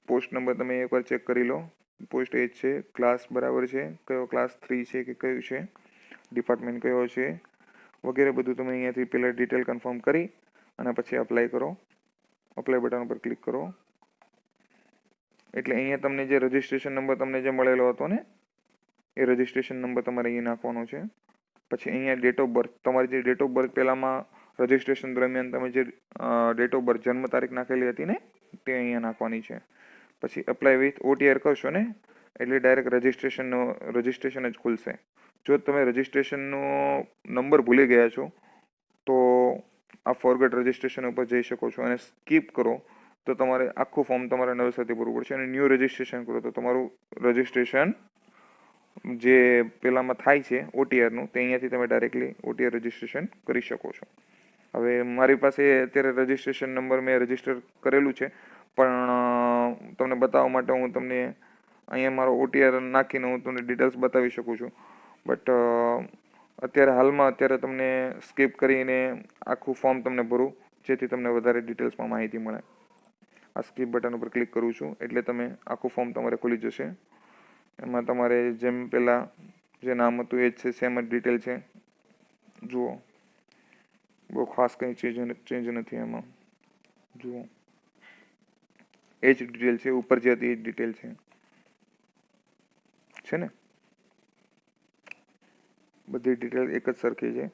પોસ્ટ નંબર તમે એકવાર ચેક કરી લો. પોસ્ટ એ જ છે, ક્લાસ બરાબર છે, કયો ક્લાસ 3 છે કે કયું છે, ડિપાર્ટમેન્ટ કયો છે વગેરે બધું તમે અહીંયાથી પહેલાં ડિટેલ કન્ફર્મ કરી અને પછી અપ્લાય કરો. અપ્લાય બટન ઉપર ક્લિક કરો. એટલે અહીંયા તમને જે રજિસ્ટ્રેશન નંબર તમને જે મળેલો હતો ને, એ રજિસ્ટ્રેશન નંબર તમારે અહીંયા નાખવાનો છે. પછી અહીંયા ડેટ ઓફ બર્થ, તમારી જે ડેટ ઓફ બર્થ પહેલામાં રજિસ્ટ્રેશન દરમિયાન તમે જે ડેટ ઓફ બર્થ જન્મ તારીખ નાખેલી હતી ને, તે અહીંયા નાખવાની છે. પછી અપ્લાય વિથ OTR કરશો ને એટલે ડાયરેક્ટ રજિસ્ટ્રેશન જ ખુલશે. જો તમે રજિસ્ટ્રેશનનો નંબર ભૂલી ગયા છો તો આ ફોરગેટ રજિસ્ટ્રેશન ઉપર જઈ શકો છો અને સ્કીપ કરો તો તમારે આખું ફોર્મ તમારે નવેસરથી ભરવું પડશે. અને ન્યૂ રજિસ્ટ્રેશન કરો તો તમારું રજિસ્ટ્રેશન જે પેલામાં થાય છે OTRનું, તે અહીંયાથી તમે ડાયરેક્ટલી OTR રજિસ્ટ્રેશન કરી શકો છો. હવે મારી પાસે અત્યારે રજિસ્ટ્રેશન નંબર મેં રજિસ્ટર કરેલું છે, પણ તમને બતાવવા માટે હું તમને અહીંયા મારો OTR નાખીને હું તમને ડિટેલ્સ બતાવી શકું છું. બટ અત્યારે તમને સ્કીપ કરીને આખું ફોર્મ તમને ભરું, જેથી તમને વધારે ડિટેલ્સમાં માહિતી મળે. આ સ્કીપ બટન ઉપર ક્લિક કરું છું એટલે તમે આખું ફોર્મ તમારે ખુલી જશે. એમાં તમારે જેમ પહેલાં જે નામ હતું એ જ છે, સેમ જ ડિટેલ છે. જુઓ, બહુ ખાસ કંઈ ચેન્જ નથી એમાં. જુઓ, એ જ ડિટેલ છે, ઉપર જે હતી એ જ ડિટેલ છે ને. બધી ડિટેલ એક જ સરખી છે.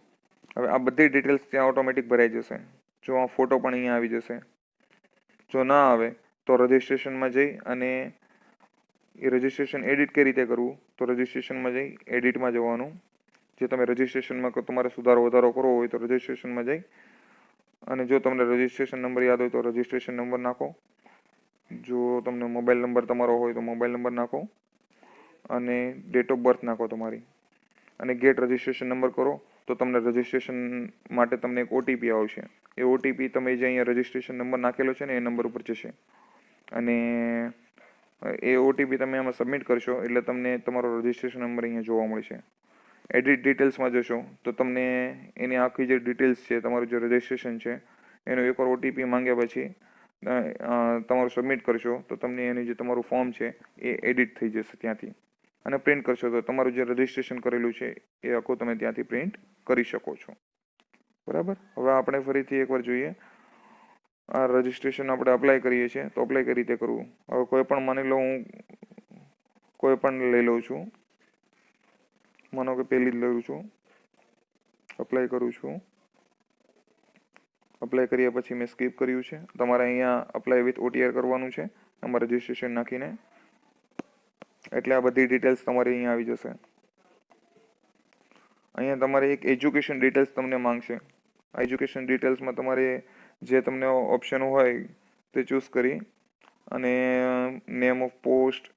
હવે આ બધી ડિટેલ્સ ત્યાં ઓટોમેટિક ભરાઈ જશે. જો આ ફોટો પણ અહીંયા આવી જશે. જો ના આવે તો રજિસ્ટ્રેશનમાં જઈ અને એ રજિસ્ટ્રેશન એડિટ કઈ રીતે કરવું, તો રજિસ્ટ્રેશનમાં જઈ એડિટમાં જવાનું. જે તમે રજિસ્ટ્રેશનમાં તમારે સુધારો વધારો કરવો હોય તો રજિસ્ટ્રેશનમાં જઈ અને જો તમને રજિસ્ટ્રેશન નંબર યાદ હોય તો રજિસ્ટ્રેશન નંબર નાખો. જો તમને મોબાઈલ નંબર તમારો હોય તો મોબાઈલ નંબર નાખો અને ડેટ ઓફ બર્થ નાખો તમારી. અને ગેટ રજિસ્ટ્રેશન નંબર કરો તો તમને રજિસ્ટ્રેશન માટે તમને એક ઓટીપી આવશે. એ ઓટીપી તમે જે અહીંયા રજિસ્ટ્રેશન નંબર નાખેલો છે ને એ નંબર ઉપર જશે અને એ ઓટીપી તમે આમાં સબમિટ કરશો એટલે તમને તમારો રજિસ્ટ્રેશન નંબર અહીંયા જોવા મળશે. એડિટ ડિટેલ્સમાં જશો તો તમને એની આખી જે ડિટેલ્સ છે, તમારું જે રજિસ્ટ્રેશન છે એનો એકવાર ઓટીપી માંગ્યા પછી તમારું સબમિટ કરશો તો તમને એની જે તમારું ફોર્મ છે એ એડિટ થઈ જશે ત્યાંથી, અને પ્રિન્ટ કરશો તો તમારું જે રજિસ્ટ્રેશન કરેલું છે એ આખું તમે ત્યાંથી પ્રિન્ટ કરી શકો છો. બરાબર. હવે આપણે ફરીથી એકવાર જોઈએ. આ રજિસ્ટ્રેશન આપણે અપ્લાય કરીએ છીએ તો અપ્લાય કઈ રીતે કરવું. હવે કોઈ પણ માની લો હું કોઈ પણ લઈ લઉં છું, માનો કે પહેલી જ લઉં છું, અપ્લાય કરું છું. અપ્લાય કર્યા પછી મેં સ્કીપ કર્યું છે. તમારે અહીંયા અપ્લાય વિથ ઓટીઆર કરવાનું છે આમાં રજિસ્ટ્રેશન નાખીને, એટલે આ બધી ડિટેલ્સ તમારી અહીંયા આવી જશે. અહીંયા તમારે એક એજ્યુકેશન ડિટેલ્સ તમને માંગશે. આ એજ્યુકેશન ડિટેલ્સમાં તમારે જે તમને ઓપ્શન હોય તે ચૂઝ કરી અને નેમ ઓફ પોસ્ટ,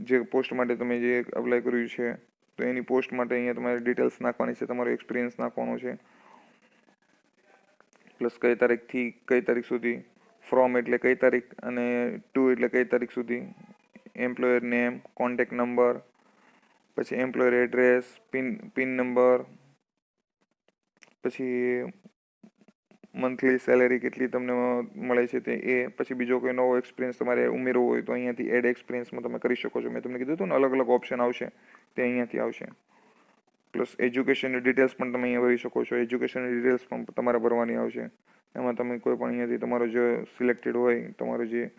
જે પોસ્ટ માટે તમે જે અપ્લાય કર્યું છે તો એની પોસ્ટ માટે અહીંયા તમારે ડિટેલ્સ નાખવાની છે, તમારો એક્સપિરિયન્સ નાખવાનો છે, પ્લસ કઈ તારીખથી કઈ તારીખ સુધી, ફ્રોમ એટલે કઈ તારીખ અને ટુ એટલે કઈ તારીખ સુધી, એમ્પ્લોયર નેમ, કોન્ટેક્ટ નંબર, પછી એમ્પ્લોયર એડ્રેસ, પિન નંબર, પછી મંથલી સેલેરી કેટલી તમને મળે છે તે એ, પછી બીજો કોઈ નવો એક્સપિરિયન્સ તમારે ઉમેરવો હોય તો અહીંયાથી એડ એક્સપિરિયન્સમાં તમે કરી શકો છો. મેં તમને કીધું હતું ને અલગ અલગ ઓપ્શન આવશે તે અહીંયાથી આવશે. પ્લસ એજ્યુકેશનની ડિટેલ્સ પણ તમે અહીંયા ભરી શકો છો. એજ્યુકેશનની ડિટેલ્સ પણ તમારે ભરવાની આવશે. એમાં તમે કોઈ પણ અહીંયાથી તમારો જે સિલેક્ટેડ હોય, તમારો જે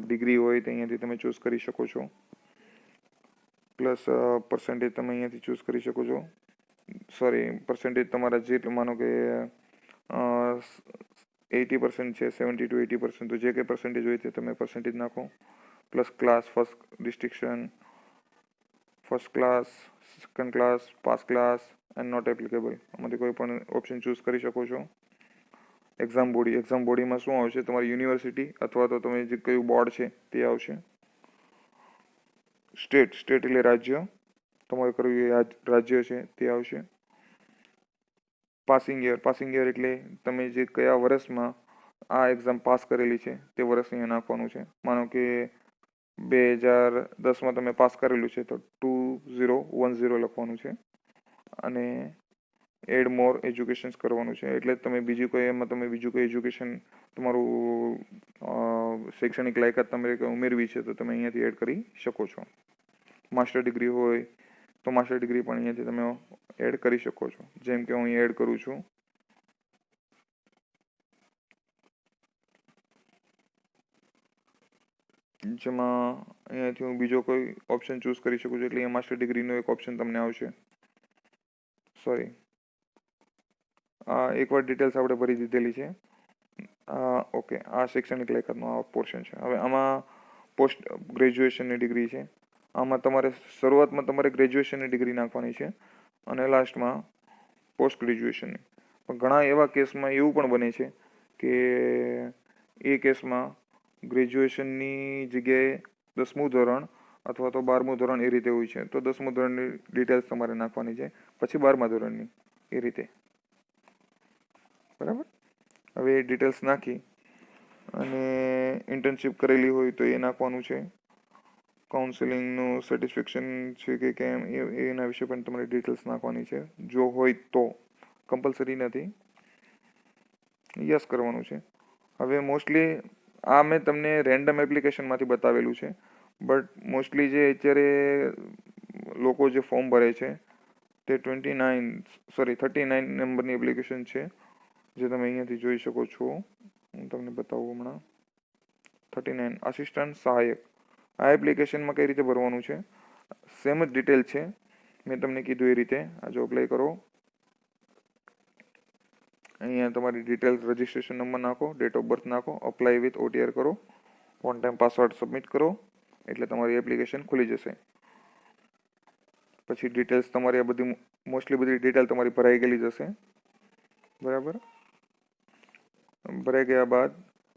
ડિગ્રી હોય તે અહીંયાથી તમે ચૂઝ કરી શકો છો. પ્લસ પર્સન્ટેજ તમે અહીંયાથી ચૂઝ કરી શકો છો. સોરી, પર્સન્ટેજ તમારા જે માનો કે 80% છે, 70 to 80%, તો જે કંઈ પર્સન્ટેજ હોય તે તમે પર્સન્ટેજ નાખો. Plus class, first distinction, first class, second class, pass class and not applicable, આમાંથી કોઈ પણ ઓપ્શન ચૂઝ કરી શકો છો. એક્ઝામ બોડીમાં શું આવશે, તમારી યુનિવર્સિટી અથવા તો તમે જે કયું બોર્ડ છે તે આવશે. સ્ટેટ એટલે રાજ્ય, તમારે કયું એ રાજ્ય છે તે આવશે. પાસિંગ યર એટલે તમે જે કયા વર્ષમાં આ એક્ઝામ પાસ કરેલી છે તે વર્ષ અહીંયા નાખવાનું છે. માનો કે 2010માં તમે પાસ કરેલું છે તો 2010 લખવાનું છે અને એડ મોર એજ્યુકેશન કરવાનું છે. એટલે તમે બીજું કોઈ એજ્યુકેશન તમારું શૈક્ષણિક લાયકાત તમે ઉમેરવી છે તો તમે અહીંયાથી એડ કરી શકો છો. માસ્ટર ડિગ્રી હોય તો માસ્ટર ડિગ્રી પણ અહીંયાથી તમે એડ કરી શકો છો. જેમ કે હું અહીં એડ કરું છું. જેમાં અહીંયાથી હું બીજો કોઈ ઓપ્શન ચૂઝ કરી શકું છું. એટલે અહીંયા માસ્ટર ડિગ્રીનો એક ઓપ્શન તમને આવશે. સોરી, એકવાર ડિટેલ્સ આપણે ભરી દીધેલી છે. ઓકે, આ શૈક્ષણિક લાયકાતનો આ પોર્શન છે. હવે આમાં પોસ્ટ ગ્રેજ્યુએશનની ડિગ્રી છે. આમાં તમારે શરૂઆતમાં તમારે ગ્રેજ્યુએશનની ડિગ્રી નાખવાની છે અને લાસ્ટમાં પોસ્ટ ગ્રેજ્યુએશનની. પણ ઘણા એવા કેસમાં એવું પણ બને છે કે એ કેસમાં ગ્રેજ્યુએશનની જગ્યાએ 10મું ધોરણ અથવા તો 12મું ધોરણ એ રીતે હોય છે. તો 10મું ધોરણની ડિટેલ્સ તમારે નાખવાની છે, પછી 12મા ધોરણની એ રીતે. બરાબર. હવે એ ડિટેલ્સ નાખી અને ઇન્ટર્નશીપ કરેલી હોય તો એ નાખવાનું છે. કાઉન્સેલિંગનું સેટિસ્ફેક્શન છે કે કેમ એના વિશે પણ તમારે ડિટેલ્સ નાખવાની છે. જો હોય તો, કમ્પલસરી નથી, યસ કરવાનું છે. હવે મોસ્ટલી આ મેં તમને રેન્ડમ એપ્લિકેશનમાંથી બતાવેલું છે, બટ મોસ્ટલી જે અત્યારે લોકો જે ફોર્મ ભરે છે તે 39 નંબરની એપ્લિકેશન છે જે તમે અહીંયાથી જોઈ શકો છો. હું તમને બતાવું હમણાં. 39 આસિસ્ટન્ટ સહાયક. આ એપ્લિકેશનમાં કઈ રીતે ભરવાનું છે, સેમ જ ડિટેલ છે મેં તમને કીધું એ રીતે. આ જો અપ્લાય કરો, અહીંયા તમારી ડિટેલ્સ, રજિસ્ટ્રેશન નંબર નાખો, ડેટ ઓફ બર્થ નાખો, અપ્લાય વિથ ઓટીઆર કરો, વન ટાઈમ પાસવર્ડ સબમિટ કરો એટલે તમારી એપ્લિકેશન ખુલી જશે. પછી ડિટેલ્સ તમારી આ બધી મોસ્ટલી બધી ડિટેલ તમારી ભરાઈ ગયેલી જશે. બરાબર. ભરાઈ ગયા બાદ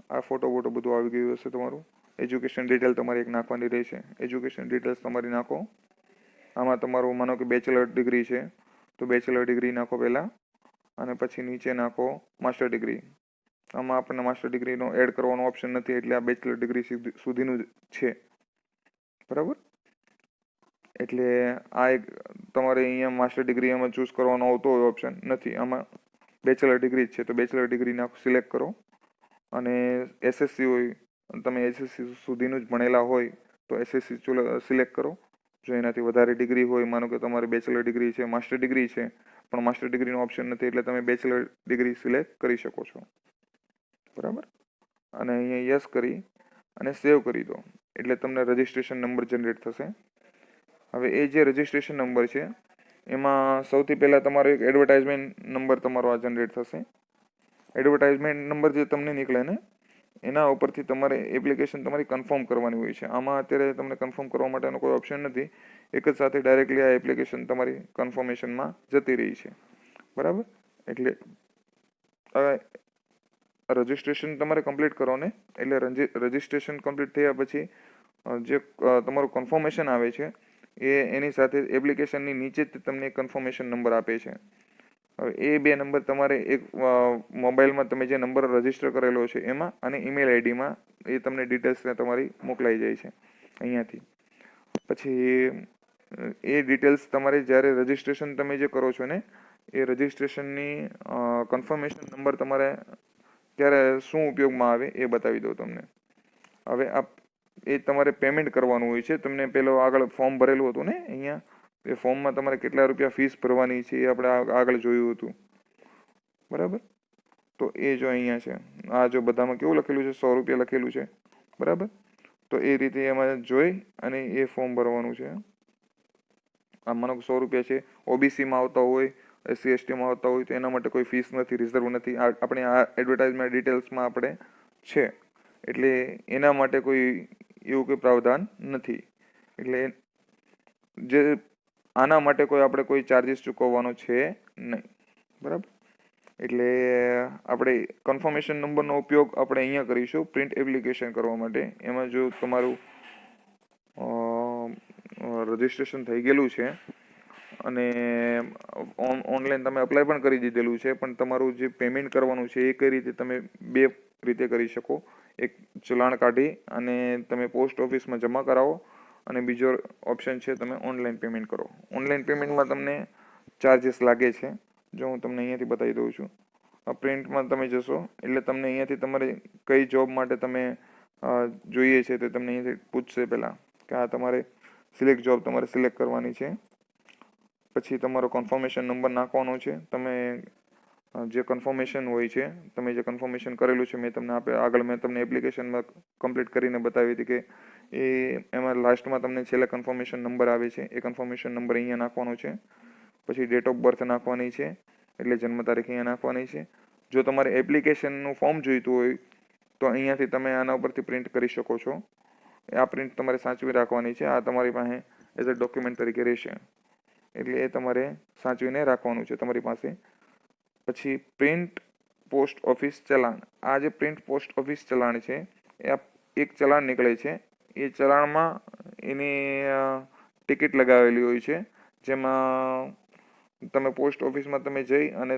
આ ફોટો બધું આવી ગયું હશે તમારું. એજ્યુકેશન ડિટેલ તમારી એક નાખવાની રહેશે. એજ્યુકેશન ડિટેલ્સ તમારી નાખો. આમાં તમારું માનો કે બેચલર ડિગ્રી છે તો બેચલર ડિગ્રી નાખો પહેલાં, અને પછી નીચે નાખો માસ્ટર ડિગ્રી. આમાં આપણને માસ્ટર ડિગ્રીનો એડ કરવાનો ઓપ્શન નથી, એટલે આ બેચલર ડિગ્રી સુધીનું જ છે, બરાબર. એટલે આ એક તમારે અહીંયા માસ્ટર ડિગ્રી એમાં ચૂઝ કરવાનો આવતો હોય ઓપ્શન નથી, આમાં બેચલર ડિગ્રી જ છે તો બેચલર ડિગ્રી સિલેક્ટ કરો. અને એસએસસી હોય તમે એસએસસી સુધીનું જ ભણેલા હોય તો એસએસસી સિલેક્ટ કરો. જો એનાથી વધારે ડિગ્રી હોય, માનો કે તમારે બેચલર ડિગ્રી છે, માસ્ટર ડિગ્રી છે, પણ માસ્ટર ડિગ્રીનો ઓપ્શન નથી એટલે તમે બેચલર ડિગ્રી સિલેક્ટ કરી શકો છો, બરાબર. અને અહીંયા યસ કરી અને સેવ કરી દો એટલે તમને રજિસ્ટ્રેશન નંબર જનરેટ થશે. હવે એ જે રજિસ્ટ્રેશન નંબર છે એમાં સૌથી પહેલાં તમારો એક એડવર્ટાઇઝમેન્ટ નંબર તમારો આ જનરેટ થશે. એડવર્ટાઇઝમેન્ટ નંબર જે તમને નીકળે ને એના ઉપરથી તમારે એપ્લિકેશન તમારી કન્ફર્મ કરવાની હોય છે. આમાં અત્યારે તમને કન્ફર્મ કરવા માટેનો કોઈ ઓપ્શન નથી, એક જ સાથે ડાયરેક્ટલી આ એપ્લિકેશન તમારી કન્ફર્મેશનમાં જતી રહી છે, બરાબર. એટલે હવે રજિસ્ટ્રેશન તમારે કમ્પ્લીટ કરો ને, એટલે રજિસ્ટ્રેશન કમ્પ્લીટ થયા પછી જે તમારું કન્ફર્મેશન આવે છે એની સાથે એપ્લિકેશનની નીચે જ તમને કન્ફર્મેશન નંબર આપે છે. હવે એ બે નંબર તમારે એક મોબાઈલમાં તમે જે નંબર રજીસ્ટર કરેલો છે એમાં અને ઈમેલ આઈડીમાં એ તમને ડિટેલ્સને તમારી મોકલાઈ જાય છે અહીંયાથી. પછી એ ડિટેલ્સ તમારે જ્યારે રજિસ્ટ્રેશન તમે જે કરો છો ને એ રજિસ્ટ્રેશનની કન્ફર્મેશન નંબર તમારે ત્યારે શું ઉપયોગમાં આવે એ બતાવી દઉં તમને. હવે એ તમારે પેમેન્ટ કરવાનું હોય છે. તમને પેલો આગળ ફોર્મ ભરેલું હતું ને અહીંયા, એ ફોર્મમાં તમારે કેટલા રૂપિયા ફીસ ભરવાની છે એ આપણે આગળ જોયું હતું, બરાબર. તો એ જો અહીંયા છે, આ જો બધામાં કેવું લખેલું છે, 100 રૂપિયા લખેલું છે, બરાબર. તો એ રીતે એમાં જોઈ અને એ ફોર્મ ભરવાનું છે. આ માનો કે 100 રૂપિયા છે. ઓબીસીમાં આવતા હોય, એસસી એસટીમાં આવતા હોય તો એના માટે કોઈ ફીસ નથી, રિઝર્વ નથી. આપણે આ એડવર્ટાઇઝમેન્ટ ડિટેલ્સમાં આપણે છે એટલે એના માટે કોઈ એવું કોઈ પ્રાવધાન નથી. એટલે જે આના માટે આપણે કોઈ ચાર્જીસ ચૂકવવાનો છે નહીં, બરાબર. એટલે આપણે કન્ફર્મેશન નંબરનો ઉપયોગ આપણે અહીંયા કરીશું પ્રિન્ટ એપ્લિકેશન કરવા માટે. એમાં જો તમારું રજિસ્ટ્રેશન થઈ ગયેલું છે અને ઓનલાઈન તમે અપ્લાય પણ કરી દીધેલું છે, પણ તમારું જે પેમેન્ટ કરવાનું છે એ કઈ રીતે તમે બે રીતે કરી શકો. એક ચલાણ કાઢી અને તમે પોસ્ટ ઓફિસમાં જમા કરાવો, અને બીજો ઓપ્શન છે તમે ઓનલાઈન પેમેન્ટ કરો. ઓનલાઈન પેમેન્ટમાં તમને ચાર્જીસ લાગે છે, જો હું તમને અહીંયાથી બતાવી દઉં છું. પ્રિન્ટમાં તમે જશો એટલે તમને અહીંયાથી તમારે કઈ જોબ માટે તમે જોઈએ છે તે તમને અહીંયાથી પૂછશે પહેલાં કે આ તમારે સિલેક્ટ જોબ તમારે સિલેક્ટ કરવાની છે. પછી તમારો કન્ફર્મેશન નંબર નાખવાનો છે. તમે જે કન્ફર્મેશન હોય છે, તમે જે કન્ફર્મેશન કરેલું છે, આગળ મેં તમને એપ્લિકેશનમાં કમ્પ્લીટ કરીને બતાવી હતી કે એમાં લાસ્ટમાં તમને છેલ્લે કન્ફર્મેશન નંબર આવે છે, એ કન્ફર્મેશન નંબર અહીંયા નાખવાનો છે. પછી ડેટ ઓફ બર્થ નાખવાની છે, એટલે જન્મ તારીખ અહીંયા નાખવાની છે. જો તમારે એપ્લિકેશનનું ફોર્મ જોઈતું હોય તો અહીંયાથી તમે આના ઉપરથી પ્રિન્ટ કરી શકો છો. આ પ્રિન્ટ તમારે સાચવી રાખવાની છે. આ તમારી પાસે એઝ અ ડોક્યુમેન્ટ તરીકે રહેશે, એટલે એ તમારે સાચવીને રાખવાનું છે તમારી પાસે. પછી પ્રિન્ટ પોસ્ટ ઓફિસ ચલાણ. આ જે પ્રિન્ટ પોસ્ટ ઓફિસ ચલાણ છે એ એક ચલાણ નીકળે છે. એ ચલાણમાં એની ટિકિટ લગાવેલી હોય છે, જેમાં તમે પોસ્ટ ઓફિસમાં તમે જઈ અને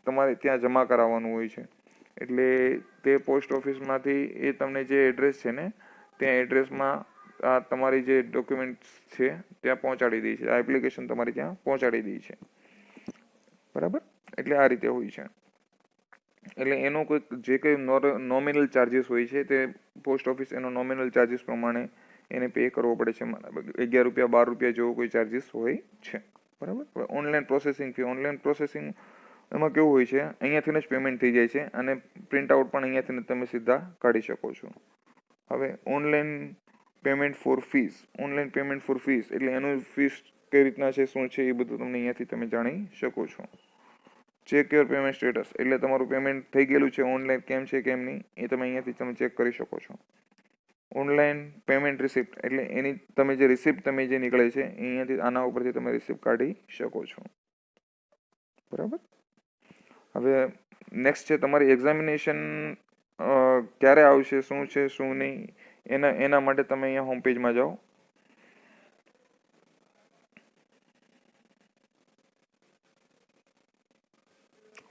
તમારે ત્યાં જમા કરાવવાનું હોય છે. એટલે તે પોસ્ટ ઓફિસમાંથી એ તમને જે એડ્રેસ છે ને ત્યાં એડ્રેસમાં આ તમારી જે ડોક્યુમેન્ટ્સ છે ત્યાં પહોંચાડી દે છે. આ એપ્લિકેશન તમારી ત્યાં પહોંચાડી દે છે, બરાબર. એટલે આ રીતે હોય છે. એટલે એનો કોઈ જે કંઈ નોમિનલ ચાર્જીસ હોય છે તે પોસ્ટ ઓફિસ એનો નોમિનલ ચાર્જીસ પ્રમાણે એને પે કરવો પડે છે. 11 રૂપિયા 12 રૂપિયા જેવો કોઈ ચાર્જીસ હોય છે, બરાબર. હવે online processing fee. Online processing એમાં કેવું હોય છે, અહીંયાથી જ પેમેન્ટ થઈ જાય છે અને પ્રિન્ટ આઉટ પણ અહીંયાથી તમે સીધા કાઢી શકો છો. હવે online payment for fees. Online payment for fees એટલે એનું ફીસ કઈ રીતના છે, શું છે, એ બધું તમને અહીંયાથી તમે જાણી શકો છો. ચેક યોર પેમેન્ટ સ્ટેટસ એટલે તમારું પેમેન્ટ થઈ ગયેલું છે ઓનલાઈન, કેમ છે કેમ નહીં એ તમે અહીંયાથી તમે ચેક કરી શકો છો. ઓનલાઈન પેમેન્ટ રિસિપ્ટ એટલે એની તમે જે રિસિપ્ટ તમે જે નીકળે છે અહીંયાથી આના ઉપરથી તમે રિસિપ્ટ કાઢી શકો છો, બરાબર. હવે નેક્સ્ટ છે તમારી એક્ઝામિનેશન ક્યારે આવશે, શું છે શું નહીં, એના માટે તમે અહીંયા હોમ પેજમાં જાઓ.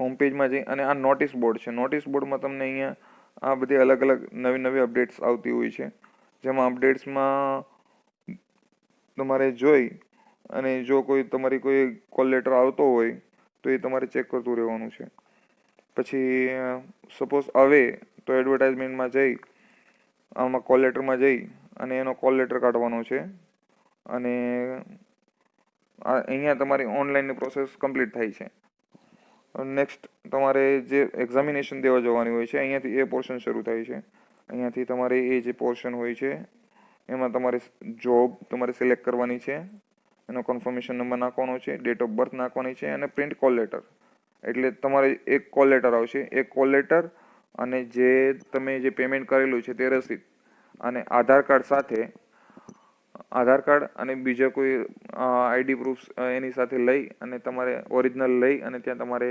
હોમ પેજમાં જઈ અને આ નોટિસ બોર્ડ છે. નોટિસ બોર્ડમાં તમને અહીંયા આ બધી અલગ અલગ નવી અપડેટ્સ આવતી હોય છે, જેમાં અપડેટ્સમાં તમારે જોઈ અને જો તમારી કોઈ કોલ લેટર આવતો હોય તો એ તમારે ચેક કરતું રહેવાનું છે. પછી સપોઝ આવે તો એડવર્ટાઇઝમેન્ટમાં જઈ આમાં કોલ લેટરમાં જઈ અને એનો કોલ લેટર કાઢવાનો છે અને અહીંયા તમારી ઓનલાઈનની પ્રોસેસ કમ્પ્લીટ થાય છે. નેક્સ્ટ તમારે જે એક્ઝામિનેશન દેવા જવાની હોય છે, અહીંયાથી એ પોર્શન શરૂ થાય છે. અહીંયાથી તમારે એ જે પોર્શન હોય છે એમાં તમારે જોબ તમારે સિલેક્ટ કરવાની છે, એનો કન્ફર્મેશન નંબર નાખવાનો છે, ડેટ ઓફ બર્થ નાખવાની છે અને પ્રિન્ટ કોલ લેટર. એટલે તમારે એક કોલ લેટર આવશે, એક કોલ લેટર અને જે તમે જે પેમેન્ટ કરેલું છે તે રસીદ અને આધાર કાર્ડ સાથે આધાર કાર્ડ અને બીજા કોઈ આઈડી પ્રૂફ એની સાથે લઈ અને તમારે ઓરિજિનલ લઈ અને ત્યાં તમારે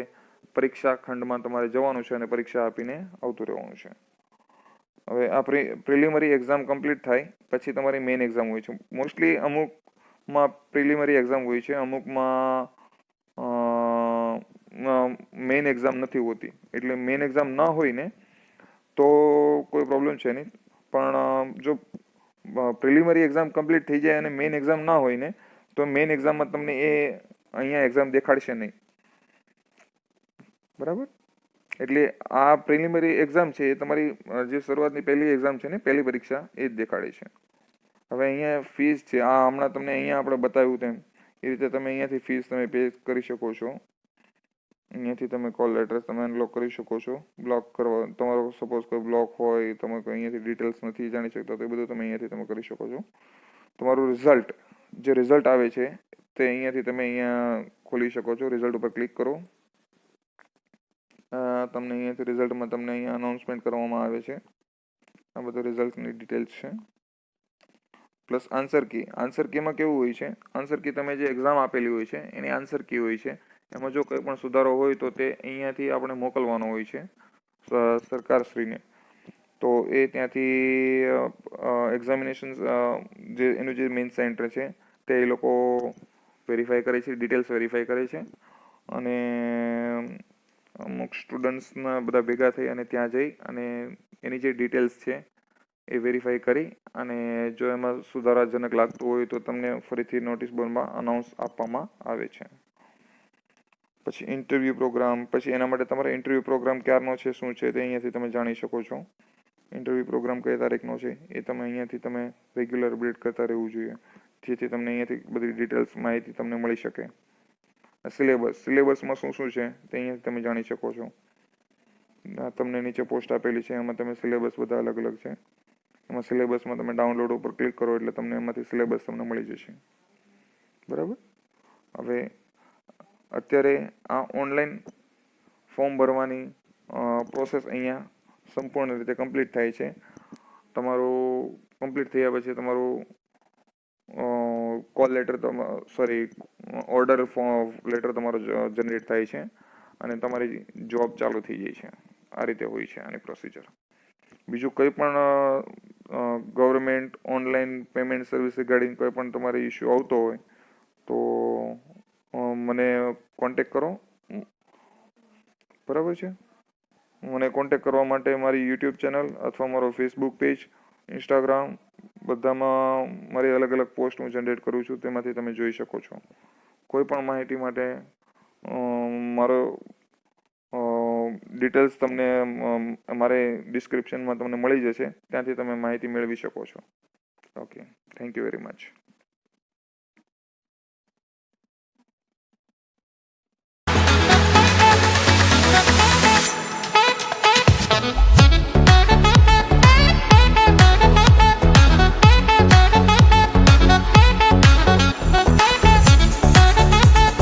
પરીક્ષા ખંડમાં તમારે જવાનું છે અને પરીક્ષા આપીને આવતું રહેવાનું છે. હવે આ પ્રિલિમરી એક્ઝામ કમ્પ્લીટ થાય પછી તમારી મેઇન એક્ઝામ હોય છે. મોસ્ટલી અમુકમાં પ્રિલિમરી એક્ઝામ હોય છે, અમુકમાં મેઇન એક્ઝામ નથી હોતી. એટલે મેઇન એક્ઝામ ના હોય ને તો કોઈ પ્રોબ્લેમ છે નહીં, પણ જો પ્રિલિમરી એક્ઝામ કમ્પ્લીટ થઈ જાય અને મેઇન એક્ઝામ ના હોય ને તો મેઇન એક્ઝામમાં તમને એ અહીંયા એક્ઝામ દેખાડશે નહીં. બરાબર? એટલે આ પ્રિલિમરી એક્ઝામ છે એ તમારી જે શરૂઆતની પહેલી એક્ઝામ છે ને, પહેલી પરીક્ષા એ જ દેખાડે છે. હવે અહીંયા ફીસ છે, આ હમણાં તમને અહીંયા આપણે બતાવ્યું તેમ એ રીતે તમે અહીંયાથી ફીસ તમે પે કરી શકો છો. અહીંયાથી તમે કોલ લેટર તમે અનલોક કરી શકો છો. બ્લોક કરવા તમારો સપોઝ કોઈ બ્લોક હોય, તમે કોઈ અહીંયાથી ડિટેલ્સ નથી જાણી શકતા તો એ બધું તમે અહીંયાથી તમે કરી શકો છો. તમારું જે રિઝલ્ટ આવે છે તે અહીંયાથી તમે અહીંયા ખોલી શકો છો. રિઝલ્ટ ઉપર ક્લિક કરો. તમને અહીંયાથી રિઝલ્ટમાં તમને અહીંયા અનાઉન્સમેન્ટ કરવામાં આવે છે. આ બધું રિઝલ્ટની ડિટેલ્સ છે. પ્લસ આન્સર કીમાં કેવું હોય છે, આન્સર કી તમે જે એક્ઝામ આપેલી હોય છે એની આન્સર કી હોય છે. એમાં જો કંઈ પણ સુધારો હોય તો તે અહીંયાથી આપણે મોકલવાનો હોય છે સરકારશ્રીને. તો એ ત્યાંથી એક્ઝામિનેશન એનું જે મેઇન સેન્ટર છે તે એ લોકો વેરીફાઈ કરે છે, ડિટેલ્સ વેરીફાઈ કરે છે અને અમુક સ્ટુડન્ટ્સના બધા ભેગા થઈ અને ત્યાં જઈ અને એની જે ડિટેલ્સ છે એ વેરીફાઈ કરી અને જો એમાં સુધારાજનક લાગતું હોય તો તમને ફરીથી નોટિસ બોર્ડમાં અનાઉન્સ આપવામાં આવે છે. પછી ઇન્ટરવ્યૂ પ્રોગ્રામ, પછી એના માટે તમારે ઇન્ટરવ્યૂ પ્રોગ્રામ ક્યારનો છે, શું છે તે અહીંયાથી તમે જાણી શકો છો. ઇન્ટરવ્યૂ પ્રોગ્રામ કઈ તારીખનો છે એ તમે અહીંયાથી તમે રેગ્યુલર અપડેટ કરતા રહેવું જોઈએ, જેથી તમને અહીંયાથી બધી ડિટેલ્સ માહિતી તમને મળી શકે. સિલેબસમાં શું છે તે અહીંયાથી તમે જાણી શકો છો. તમને નીચે પોસ્ટ આપેલી છે, એમાં તમે સિલેબસ બધા અલગ અલગ છે. એમાં સિલેબસમાં તમે ડાઉનલોડ ઉપર ક્લિક કરો એટલે તમને એમાંથી સિલેબસ તમને મળી જશે. બરાબર? હવે અત્યારે આ ઓનલાઈન ફોર્મ ભરવાની પ્રોસેસ અહીંયા સંપૂર્ણ રીતે કમ્પ્લીટ થાય છે. તમારું કમ્પ્લીટ થયા પછી તમારું કોલ લેટર ઓર્ડર લેટર તમારો જનરેટ થાય છે અને તમારી જોબ ચાલુ થઈ જાય છે. આ રીતે હોય છે આની પ્રોસિજર. બીજું કંઈ પણ government online payment service regarding કોઈ પણ તમારે ઇસ્યુ આવતો હોય તો મને કોન્ટેક કરો. બરાબર છે? મને કોન્ટેક કરવા માટે મારી યુટ્યુબ ચેનલ અથવા મારો ફેસબુક પેજ, ઇન્સ્ટાગ્રામ બધામાં મારી અલગ અલગ પોસ્ટ હું જનરેટ કરું છું, તેમાંથી તમે જોઈ શકો છો. કોઈ પણ માહિતી માટે મારો ડિટેલ્સ તમને અમારે ડિસ્ક્રિપ્શનમાં તમને મળી જશે, ત્યાંથી તમે માહિતી મેળવી શકો છો. Okay, thank you very much.